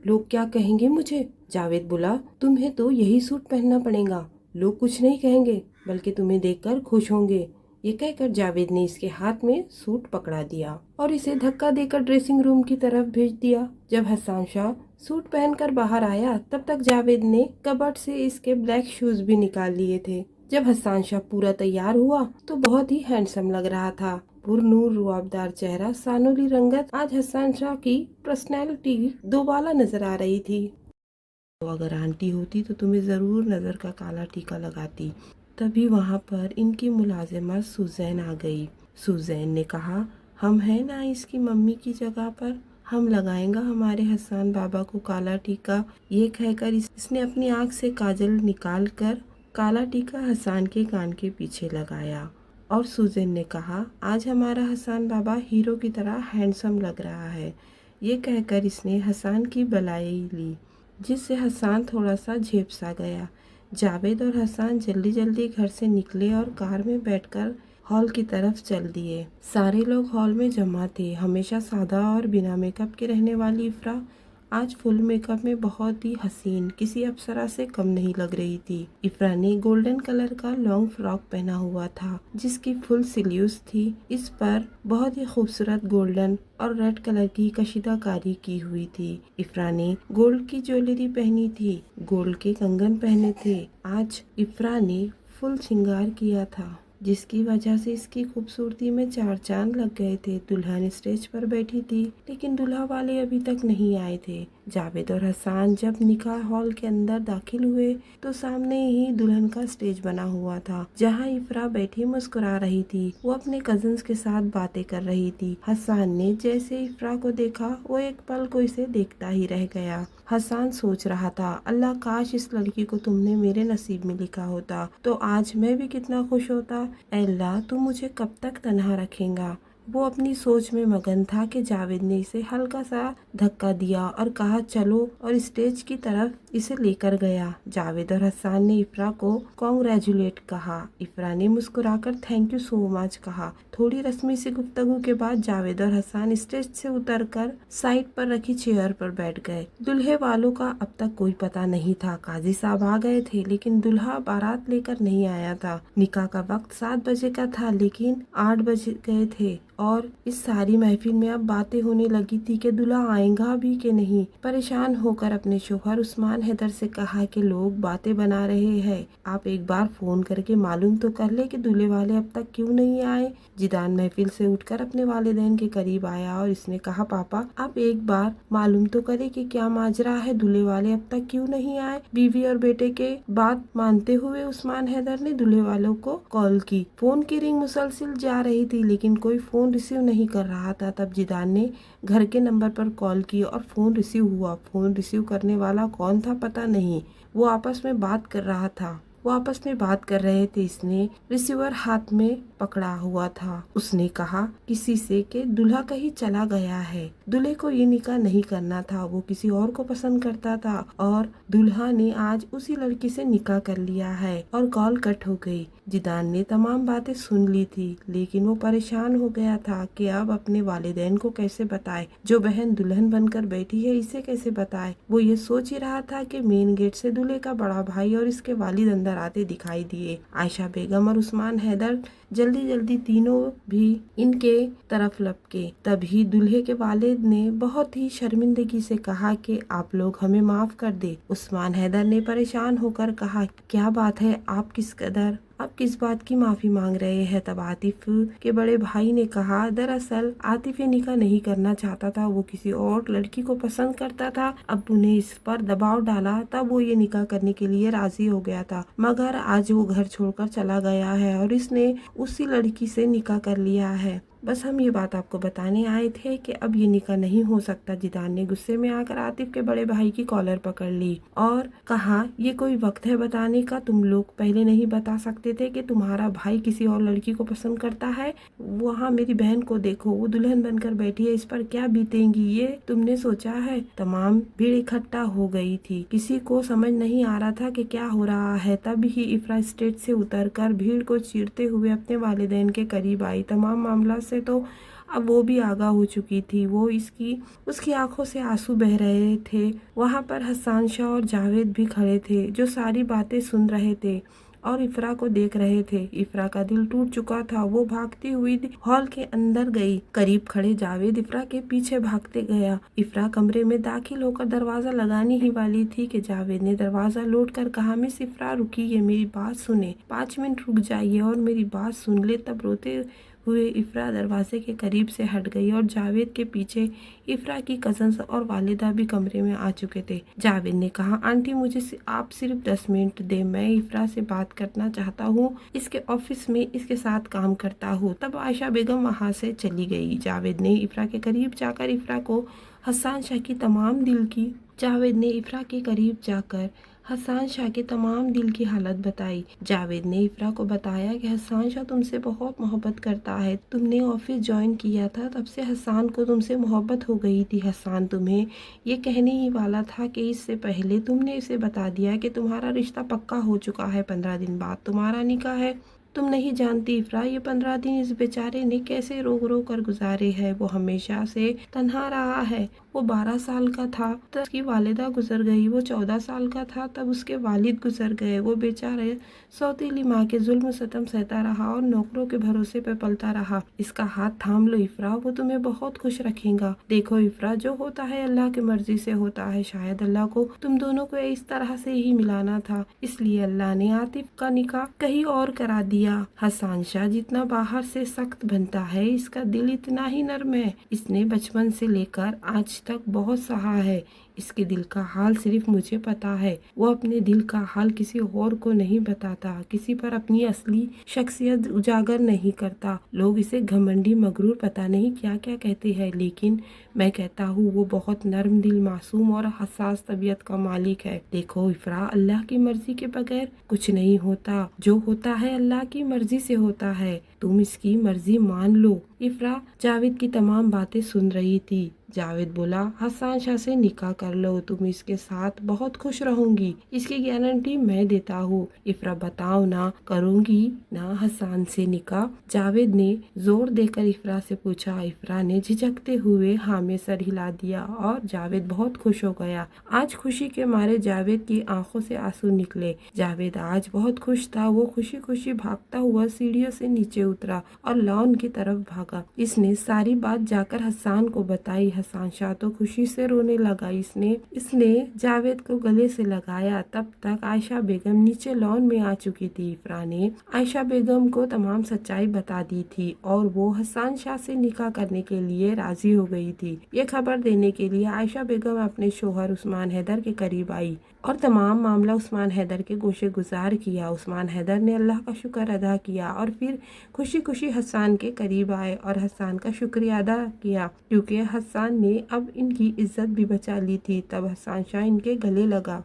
लोग क्या कहेंगे मुझे? जावेद बोला, तुम्हें तो यही सूट पहनना पड़ेगा। लोग कुछ नहीं कहेंगे, बल्कि तुम्हें देखकर खुश होंगे। ये कहकर जावेद ने इसके हाथ में सूट पकड़ा दिया और इसे धक्का देकर ड्रेसिंग रूम की तरफ भेज दिया। जब हसन शाह सूट पहनकर बाहर आया, तब तक जावेद ने कबर्ड से इसके ब्लैक शूज भी निकाल लिए थे। जब हसन शाह पूरा तैयार हुआ तो बहुत ही हैंडसम लग रहा था। पुरनूर रुआबदार चेहरा, सानुली रंगत, आज हसन शाह की पर्सनैलिटी दोबाला नजर आ रही थी। तो अगर आंटी होती तो तुम्हें जरूर नजर का काला टीका लगाती। तभी वहाँ पर इनकी मुलाजिमा सुजैन आ गई। सुजैन ने कहा, हम हैं ना इसकी मम्मी की जगह पर, हम लगाएंगा हमारे हसन बाबा को काला टीका। ये कहकर इसने अपनी आँख से काजल निकाल कर काला टीका हसन के कान के पीछे लगाया और सुजैन ने कहा, आज हमारा हसन बाबा हीरो की तरह हैंडसम लग रहा है। ये कहकर इसने हसन की बलाई ली, जिससे हसन थोड़ा सा झेप सा गया। जावेद और हसन जल्दी जल्दी घर से निकले और कार में बैठकर हॉल की तरफ चल दिए। सारे लोग हॉल में जमा थे। हमेशा सादा और बिना मेकअप के रहने वाली इफ्रा आज फुल मेकअप में बहुत ही हसीन, किसी अप्सरा से कम नहीं लग रही थी। इफ्रा ने गोल्डन कलर का लॉन्ग फ्रॉक पहना हुआ था जिसकी फुल स्लीव्स थी। इस पर बहुत ही खूबसूरत गोल्डन और रेड कलर की कशीदाकारी की हुई थी। इफ्रा ने गोल्ड की ज्वेलरी पहनी थी, गोल्ड के कंगन पहने थे। आज इफ्रा ने फुल श्रृंगार किया था जिसकी वजह से इसकी खूबसूरती में चार चांद लग गए थे। दुल्हन स्टेज पर बैठी थी, लेकिन दूल्हा वाले अभी तक नहीं आए थे। जावेद और हसन जब निकाह हॉल के अंदर दाखिल हुए तो सामने ही दुल्हन का स्टेज बना हुआ था, जहां इफ्रा बैठी मुस्कुरा रही थी। वो अपने कजिन्स के साथ बातें कर रही थी। हसन ने जैसे इफ्रा को देखा, वो एक पल को इसे देखता ही रह गया। हसन सोच रहा था, अल्लाह काश इस लड़की को तुमने मेरे नसीब में लिखा होता तो आज मैं भी कितना खुश होता। ऐ अल्लाह, तू मुझे कब तक तन्हा रखेगा। वो अपनी सोच में मगन था कि जावेद ने इसे हल्का सा धक्का दिया और कहा, चलो, और स्टेज की तरफ इसे लेकर गया। जावेद और हसन ने इफ्रा को कॉन्ग्रेचुलेट कहा। इफ्रा ने मुस्कुराकर थैंक यू सो मच कहा। थोड़ी रस्मी सी गुफ्तगू के बाद जावेद और हसन स्टेज से उतरकर साइड पर रखी चेयर पर बैठ गए। दुल्हे वालों का अब तक कोई पता नहीं था। काजी साहब आ गए थे, लेकिन दूल्हा बारात लेकर नहीं आया था। निकाह का वक्त 7 बजे का था, लेकिन 8 बज गए थे और इस सारी महफिल में अब बातें होने लगी थी कि दूल्हा आएगा भी कि नहीं। परेशान होकर अपने शोहर उस्मान हैदर से कहा कि लोग बातें बना रहे हैं, आप एक बार फोन करके मालूम तो कर ले कि दूल्हे वाले अब तक क्यों नहीं आए। जिदान महफिल से उठकर अपने वालिदैन के करीब आया और इसने कहा, पापा आप एक बार मालूम तो करे कि क्या माजरा है, दूल्हे वाले अब तक क्यों नहीं आए। बीवी और बेटे के बात मानते हुए उस्मान हैदर ने दूल्हे वालों को कॉल की। फोन की रिंग मुसलसिल जा रही थी, लेकिन कोई फोन रिसीव नहीं कर रहा था। तब जिदान ने घर के नंबर पर कॉल की और फोन रिसीव हुआ। फोन रिसीव करने वाला कौन था पता नहीं, वो आपस में बात कर रहा था। वो आपस में बात कर रहे थे। इसने रिसीवर हाथ में पकड़ा हुआ था। उसने कहा किसी से कि दूल्हा कहीं चला गया है। दूल्हे को ये निकाह नहीं करना था, वो किसी और को पसंद करता था और दूल्हा ने आज उसी लड़की से निकाह कर लिया है। और कॉल कट हो गई। जिदान ने तमाम बातें सुन ली थी, लेकिन वो परेशान हो गया था कि अब अपने वालिदैन को कैसे बताए। जो बहन दुल्हन बनकर बैठी है, इसे कैसे बताए। वो ये सोच ही रहा था कि मेन गेट से दूल्हे का बड़ा भाई और इसके वालिद अंदर आते दिखाई दिए। आयशा बेगम और उस्मान हैदर जल्दी जल्दी तीनों भी इनके तरफ लपके। तभी दूल्हे के वालिद ने बहुत ही शर्मिंदगी से कहा कि आप लोग हमें माफ कर दे। उस्मान हैदर ने परेशान होकर कहा, क्या बात है, आप किस बात की माफी मांग रहे हैं। तब आतिफ के बड़े भाई ने कहा, दरअसल आतिफ ये निकाह नहीं करना चाहता था, वो किसी और लड़की को पसंद करता था। अब उन्हें इस पर दबाव डाला, तब वो ये निकाह करने के लिए राजी हो गया था, मगर आज वो घर छोड़कर चला गया है और इसने उसी लड़की से निकाह कर लिया है। बस हम ये बात आपको बताने आए थे कि अब ये निकाह नहीं हो सकता। जिदान ने गुस्से में आकर आतिफ के बड़े भाई की कॉलर पकड़ ली और कहा, ये कोई वक्त है बताने का? तुम लोग पहले नहीं बता सकते थे कि तुम्हारा भाई किसी और लड़की को पसंद करता है? वहाँ मेरी बहन को देखो, वो दुल्हन बनकर बैठी है, इस पर क्या बीतेंगी ये तुमने सोचा है? तमाम भीड़ इकट्ठा हो गई थी, किसी को समझ नहीं आ रहा था कि क्या हो रहा है। तब ही इफ्रा स्टेज से उतरकर भीड़ को चीरते हुए अपने वालिदैन के करीब आई। तमाम मामला से तो अब वो भी आगाह हो चुकी थी। वो उसकी आंखों से आंसू बह रहे थे। वहाँ पर हसन शाह और जावेद भी खड़े थे, जो सारी बातें सुन रहे थे और इफ्रा को देख रहे थे। इफ्रा का दिल टूट चुका था। वो भागती हुई हॉल के अंदर गई। करीब खड़े जावेद इफ्रा के पीछे भागते गया। इफ्रा कमरे में दाखिल होकर दरवाजा लगाने ही वाली थी कि जावेद ने दरवाजा लौट कर कहा, मिस इफ्रा रुकिए, मेरी बात सुने, 5 मिनट रुक जाइए और मेरी बात सुन ले। तब रोते हुए इफ्रा दरवाजे के करीब से हट गई और जावेद के पीछे इफ्रा की कजन्स और वालिदा भी कमरे में आ चुके थे। जावेद ने कहा, आंटी मुझे आप सिर्फ 10 मिनट दे, मैं इफ्रा से बात करना चाहता हूँ। इसके ऑफिस में इसके साथ काम करता हूँ। तब आयशा बेगम वहाँ से चली गई। जावेद ने इफ्रा के करीब जाकर इफ्रा को हसन शाह की तमाम दिल की जावेद ने इफ्रा के करीब जाकर हसन शाह के तमाम दिल की हालत बताई। जावेद ने इफ्रा को बताया कि हसन शाह तुमसे बहुत मोहब्बत करता है। तुमने ऑफिस ज्वाइन किया था तब से हसन को तुमसे मोहब्बत हो गई थी। हसन तुम्हें ये कहने ही वाला था कि इससे पहले तुमने इसे बता दिया कि तुम्हारा रिश्ता पक्का हो चुका है। 15 दिन बाद तुम्हारा निकाह है। तुम नहीं जानती इफ्रा, ये 15 दिन इस बेचारे ने कैसे रो रो कर गुजारे हैं। वो हमेशा से तन्हा रहा है। वो 12 साल का था तब उसकी वालिदा गुजर गई। वो 14 साल का था तब उसके वालिद गुजर गए। वो बेचारे सौतीली माँ के जुल्म सतम सहता रहा और नौकरों के भरोसे पे पलता रहा। इसका हाथ थाम लो इफ्रा, वो तुम्हें बहुत खुश रखेगा। देखो इफ्रा, जो होता है अल्लाह की मर्जी से होता है। शायद अल्लाह को तुम दोनों को इस तरह से ही मिलाना था, इसलिए अल्लाह ने आतिफ का निकाह कहीं और करा दिया। हसन शाह जितना बाहर से सख्त बनता है, इसका दिल इतना ही नर्म है। इसने बचपन से लेकर आज तक बहुत सहा है। इसके दिल का हाल सिर्फ मुझे पता है। वो अपने दिल का हाल किसी और को नहीं बताता, किसी पर अपनी असली शख्सियत उजागर नहीं करता। लोग इसे घमंडी, मगरूर, पता नहीं क्या क्या कहते हैं, लेकिन मैं कहता हूँ वो बहुत नर्म दिल, मासूम और हसास तबीयत का मालिक है। देखो इफ्रा, अल्लाह की मर्जी के बगैर कुछ नहीं होता। जो होता है अल्लाह की मर्जी से होता है। तुम इसकी मर्जी मान लो। इफ्रा जावेद की तमाम बातें सुन रही थी। जावेद बोला, हसन शाह से निकाह कर लो, तुम इसके साथ बहुत खुश रहूंगी, इसकी गारंटी मैं देता हूँ। इफ्रा, बताओ ना, करूंगी ना हसन से निकाह? जावेद ने जोर देकर इफ्रा से पूछा। इफ्रा ने झिझकते हुए हाँ में सर हिला दिया और जावेद बहुत खुश हो गया। आज खुशी के मारे जावेद की आंखों से आंसू निकले। जावेद आज बहुत खुश था। वो खुशी खुशी भागता हुआ सीढ़ियों से नीचे उतरा और लॉन की तरफ भागा। इसने सारी बात जाकर हसन को बताई। हसन शाह तो खुशी से रोने लगा। इसने जावेद को गले से लगाया। तब तक आयशा बेगम नीचे लॉन में आ चुकी थी। इफ्रा ने आयशा बेगम को तमाम सच्चाई बता दी थी और वो हसन शाह से निकाह करने के लिए राजी हो गई थी। ये खबर देने के लिए आयशा बेगम अपने शोहर उस्मान हैदर के करीब आई और तमाम मामला उस्मान हैदर के गोशे गुजार किया। उस्मान हैदर ने अल्लाह का शुक्र अदा किया और फिर खुशी खुशी हसन के करीब आए और हसन का शुक्रिया अदा किया, क्योंकि हसन ने अब इनकी इज्जत भी बचा ली थी। तब हसन शाह इनके गले लगा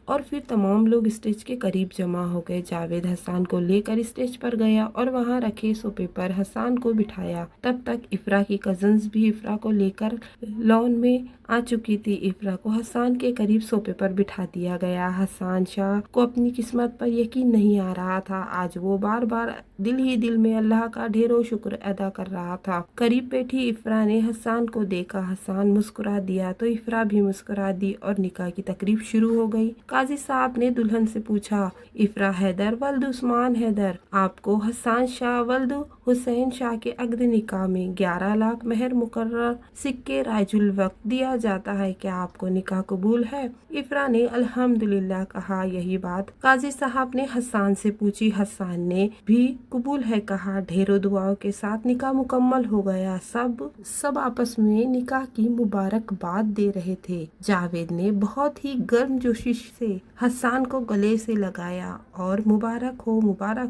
और फिर तमाम लोग स्टेज के करीब जमा हो गए। जावेद हसन को लेकर स्टेज पर गया और वहां रखे सोफे पर हसन को बिठाया। तब तक इफ्रा की कजन्स भी इफ्रा को लेकर लॉन में आ चुकी थी। इफ्रा को हसन के करीब सोफे पर बिठा दिया गया। हसन शाह को अपनी किस्मत पर यकीन नहीं आ रहा था। आज वो बार बार दिल ही दिल में अल्लाह का ढेरों शुक्र अदा कर रहा था। करीब बैठी इफ्रा ने हसन को देखा। हसन मुस्कुरा दिया तो इफ्रा भी मुस्कुरा दी और निकाह की तकरीब शुरू हो गई। काजी साहब ने दुल्हन से पूछा, इफ्रा हैदर वल्द उस्मान हैदर, आपको हसन शाह वल्द हुसैन शाह के अग्द निकाह में 11 लाख मेहर मुकर्रर सिक्के राजुल वक्त दिया जाता है, क्या आपको निकाह कबूल है? इफ्रा ने अल्हम्दुलिल्लाह कहा। यही बात काजी साहब ने हसन से पूछी। हसन ने भी कबूल है कहा। ढेरों दुआओं के साथ निकाह मुकम्मल हो गया। सब आपस में निकाह की मुबारकबाद दे रहे थे। जावेद ने बहुत ही गर्म गर्मजोशी से हसन को गले से लगाया और मुबारक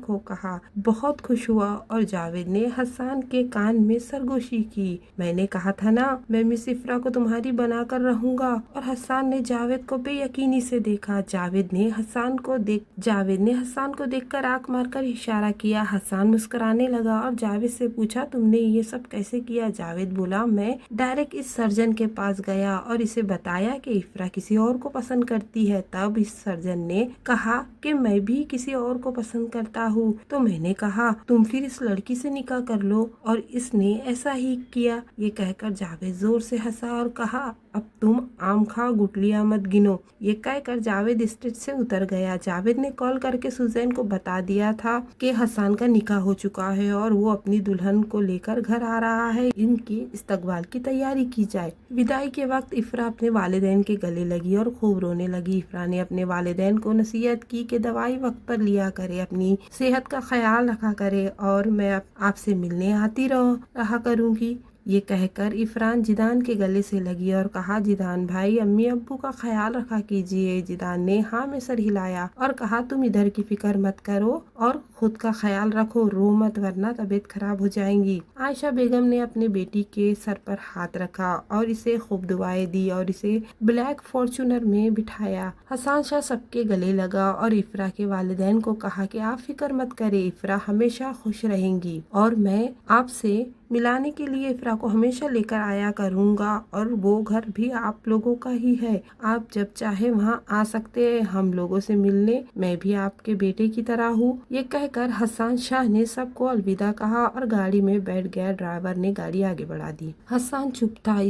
हो कहा। बहुत खुश हुआ और जावेद ने हसन के कान में सरगोशी की। मैंने कहा था ना, मैं मिस इफ्रा को तुम्हारी बनाकर रहूंगा। और हसन ने जावेद को बेयकीनी से देखा। जावेद ने हसन को देखकर आंख मारकर इशारा किया। हसन मुस्कुराने लगा और जावेद से पूछा, तुमने ये सब कैसे किया? जावेद बोला, मैं डायरेक्ट इस सर्जन के पास गया और इसे बताया कि इफ्रा किसी और को पसंद करती है। तब इस सर्जन ने कहा कि मैं भी किसी और को पसंद करता हूँ। तो मैंने कहा, तुम फिर इस लड़की से निकाह कर लो, और इसने ऐसा ही किया। ये कहकर जावेद जोर से हंसा और कहा, अब तुम आम खाओ, गुटलियां मत गिनो। ये कहकर जावेद स्टेज से उतर गया। जावेद ने कॉल करके सुजैन को बता दिया था कि हसन का निकाह हो चुका है और वो अपनी दुल्हन को लेकर घर आ रहा है। इनकी इस्तकबाल की तैयारी की जाए। विदाई के वक्त इफ्रा अपने वालिदैन के गले लगी और खूब रोने लगी। इफ्रा ने अपने वालिदैन को नसीहत की कि दवाई वक्त पर लिया करे, अपनी सेहत का ख्याल रखा करे, और मैं आपसे मिलने आती रहा करूँगी। ये कहकर इफरान जिदान के गले से लगी और कहा, जिदान भाई, अम्मी अब्बू का ख्याल रखा कीजिए। जिदान ने हाँ में सर हिलाया और कहा, तुम इधर की फिक्र मत करो और खुद का ख्याल रखो, रो मत वरना तबीयत खराब हो जाएंगी। आयशा बेगम ने अपने बेटी के सर पर हाथ रखा और इसे खूब दुआएं दी और इसे ब्लैक फॉर्चूनर में बिठाया। हसन शाह सबके गले लगा और इफ्रा के वालिदैन को कहा कि आप फिक्र मत करें, इफ्रा हमेशा खुश रहेंगी और मैं आपसे मिलाने के लिए इफ्रा को हमेशा लेकर आया करूँगा, और वो घर भी आप लोगों का ही है। आप जब चाहे वहाँ आ सकते हैं हम लोगों से मिलने। मैं भी आपके बेटे की तरह हूँ। ये कहकर हसन शाह ने सबको अलविदा कहा और गाड़ी में बैठ गया। ड्राइवर ने गाड़ी आगे बढ़ा दी। हसन चुप था।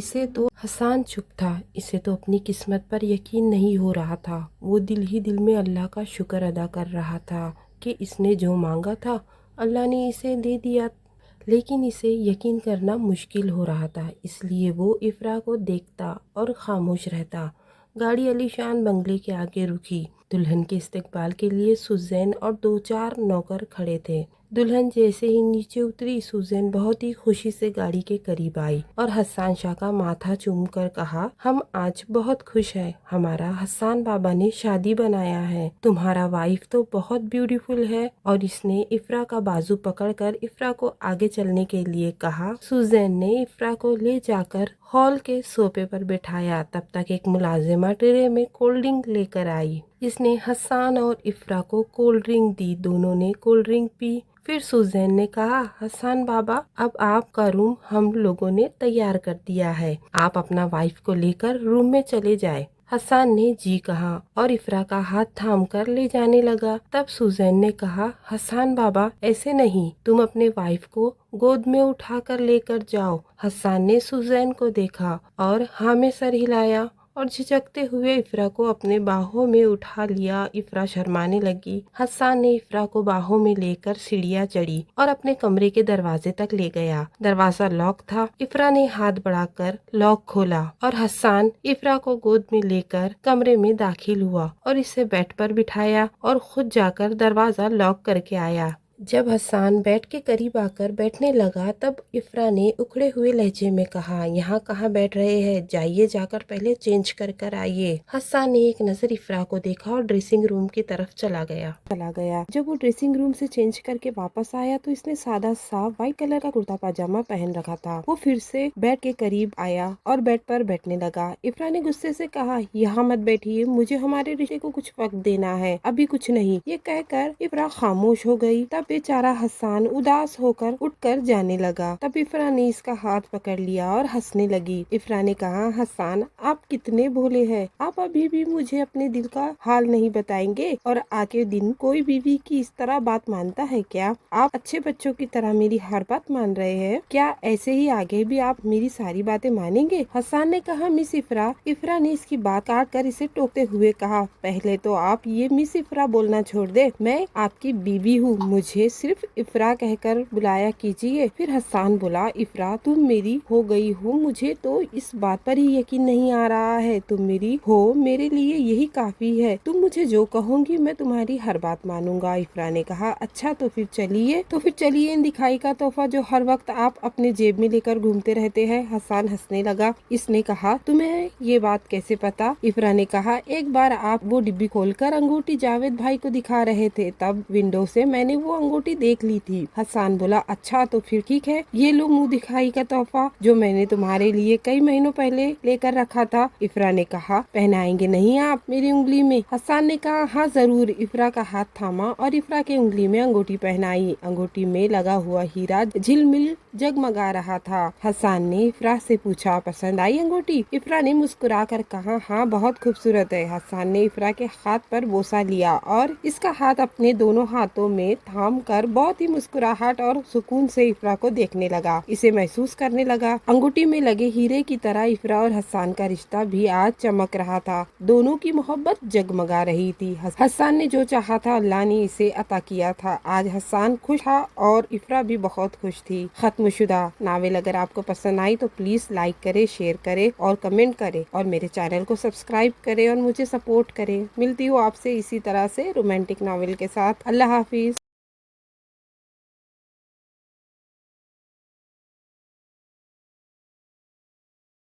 इसे तो अपनी किस्मत पर यकीन नहीं हो रहा था। वो दिल ही दिल में अल्लाह का शुक्र अदा कर रहा था कि इसने जो मांगा था अल्लाह ने इसे दे दिया, लेकिन इसे यकीन करना मुश्किल हो रहा था। इसलिए वो इफ्रा को देखता और खामोश रहता। गाड़ी अलीशान बंगले के आगे रुकी। दुल्हन के इस्तकबाल के लिए सुजैन और 2-4 नौकर खड़े थे। दुल्हन जैसे ही नीचे उतरी, सुजैन बहुत ही खुशी से गाड़ी के करीब आई और हसन शाह का माथा चूमकर कहा, हम आज बहुत खुश हैं। हमारा हसन बाबा ने शादी बनाया है। तुम्हारा वाइफ तो बहुत ब्यूटीफुल है। और इसने इफ्रा का बाजू पकड़कर इफ्रा को आगे चलने के लिए कहा। सुजैन ने इफ्रा को ले जाकर हॉल के सोफे पर बिठाया। तब तक एक मुलाजिमा ट्रे में कोल्ड ड्रिंक लेकर आई। इसने हसन और इफ्रा को कोल्ड ड्रिंक दी। दोनों ने कोल्ड ड्रिंक पी। फिर सुजैन ने कहा, हसन बाबा, अब आपका रूम हम लोगों ने तैयार कर दिया है। आप अपना वाइफ को लेकर रूम में चले जाए। हसन ने जी कहा और इफ्रा का हाथ थाम कर ले जाने लगा। तब सुजैन ने कहा, हसन बाबा, ऐसे नहीं, तुम अपने वाइफ को गोद में उठाकर लेकर जाओ। हसन ने सुजैन को देखा और हाँ में सर हिलाया और झिझकते हुए इफ्रा को अपने बाहों में उठा लिया। इफ्रा शर्माने लगी। हसन ने इफ्रा को बाहों में लेकर सीढ़ियां चढ़ी और अपने कमरे के दरवाजे तक ले गया। दरवाजा लॉक था। इफ्रा ने हाथ बढ़ाकर लॉक खोला और हसन इफ्रा को गोद में लेकर कमरे में दाखिल हुआ और इसे बेड पर बिठाया और खुद जाकर दरवाजा लॉक करके आया। जब हसन बेड के करीब आकर बैठने लगा, तब इफ्रा ने उखड़े हुए लहजे में कहा, यहाँ कहाँ बैठ रहे हैं? जाइए, जाकर पहले चेंज कर आइए। हसन ने एक नजर इफ्रा को देखा और ड्रेसिंग रूम की तरफ चला गया। जब वो ड्रेसिंग रूम से चेंज करके वापस आया तो इसने सादा सा व्हाइट कलर का कुर्ता पाजामा पहन रखा था। वो फिर से बेड के करीब आया और बेड पर बैठने लगा। इफ्रा ने गुस्से से कहा, यहाँ मत बैठिए, मुझे हमारे रिश्ते को कुछ वक्त देना है, अभी कुछ नहीं। ये कहकर इफ्रा खामोश हो गई। तब बेचारा हसन उदास होकर उठकर जाने लगा। तब इफ्रा ने इसका हाथ पकड़ लिया और हंसने लगी। इफ्रा ने कहा, हसन, आप कितने भोले हैं। आप अभी भी मुझे अपने दिल का हाल नहीं बताएंगे? और आगे दिन कोई बीवी की इस तरह बात मानता है क्या? आप अच्छे बच्चों की तरह मेरी हर बात मान रहे हैं। क्या ऐसे ही आगे भी आप मेरी सारी बातें मानेंगे? हसन ने कहा, मिस इफ्रा। इफ्रा ने इसकी बात काट कर इसे टोकते हुए कहा, पहले तो आप ये मिस इफ्रा बोलना छोड़ दे। मैं आपकी बीवी हूँ। मुझे मुझे सिर्फ इफ्रा कहकर बुलाया कीजिए। फिर हसन बोला, इफ्रा तुम मेरी हो गई हो, मुझे तो इस बात पर ही यकीन नहीं आ रहा है। तुम मेरी हो, मेरे लिए यही काफी है। तुम मुझे जो कहोगी मैं तुम्हारी हर बात मानूंगा। इफ्रा ने कहा, अच्छा तो फिर चलिए इन दिखाई का तोहफा जो हर वक्त आप अपने जेब में लेकर घूमते रहते हैं। हसन हंसने लगा। इसने कहा, तुम्हें ये बात कैसे पता? इफ्रा ने कहा, एक बार आप वो डिब्बी खोलकर अंगूठी जावेद भाई को दिखा रहे थे, तब विंडो से मैंने वो अंगूठी देख ली थी। हसन बोला, अच्छा तो फिर ठीक है, ये लो मुंह दिखाई का तोहफा जो मैंने तुम्हारे लिए कई महीनों पहले लेकर रखा था। इफ्रा ने कहा, पहनाएंगे नहीं आप मेरी उंगली में? हसन ने कहा, हाँ जरूर। इफ्रा का हाथ थामा और इफ्रा के उंगली में अंगूठी पहनाई। अंगूठी में लगा हुआ हीरा झिलमिल जगमगा रहा था। हसन ने इफ्रा से पूछा, पसंद आई अंगूठी? इफ्रा ने मुस्कुरा कर कहा, हाँ बहुत खूबसूरत है। हसन ने इफ्रा के हाथ पर बोसा लिया और इसका हाथ अपने दोनों हाथों में थाम कर बहुत ही मुस्कुराहट और सुकून से इफ्रा को देखने लगा। इसे महसूस करने लगा। अंगूठी में लगे हीरे की तरह इफ्रा और हसन का रिश्ता भी आज चमक रहा था। दोनों की मोहब्बत जगमगा रही थी। हसन ने जो चाहा था अल्लाह ने इसे अता किया था। आज हसन खुश था और इफ्रा भी बहुत खुश थी। खत्मशुदा नावल अगर आपको पसंद आई तो प्लीज लाइक करे, शेयर करे और कमेंट करे और मेरे चैनल को सब्सक्राइब करे और मुझे सपोर्ट करे। मिलती हूँ आपसे इसी तरह से रोमांटिक नावल के साथ। अल्लाह हाफिज।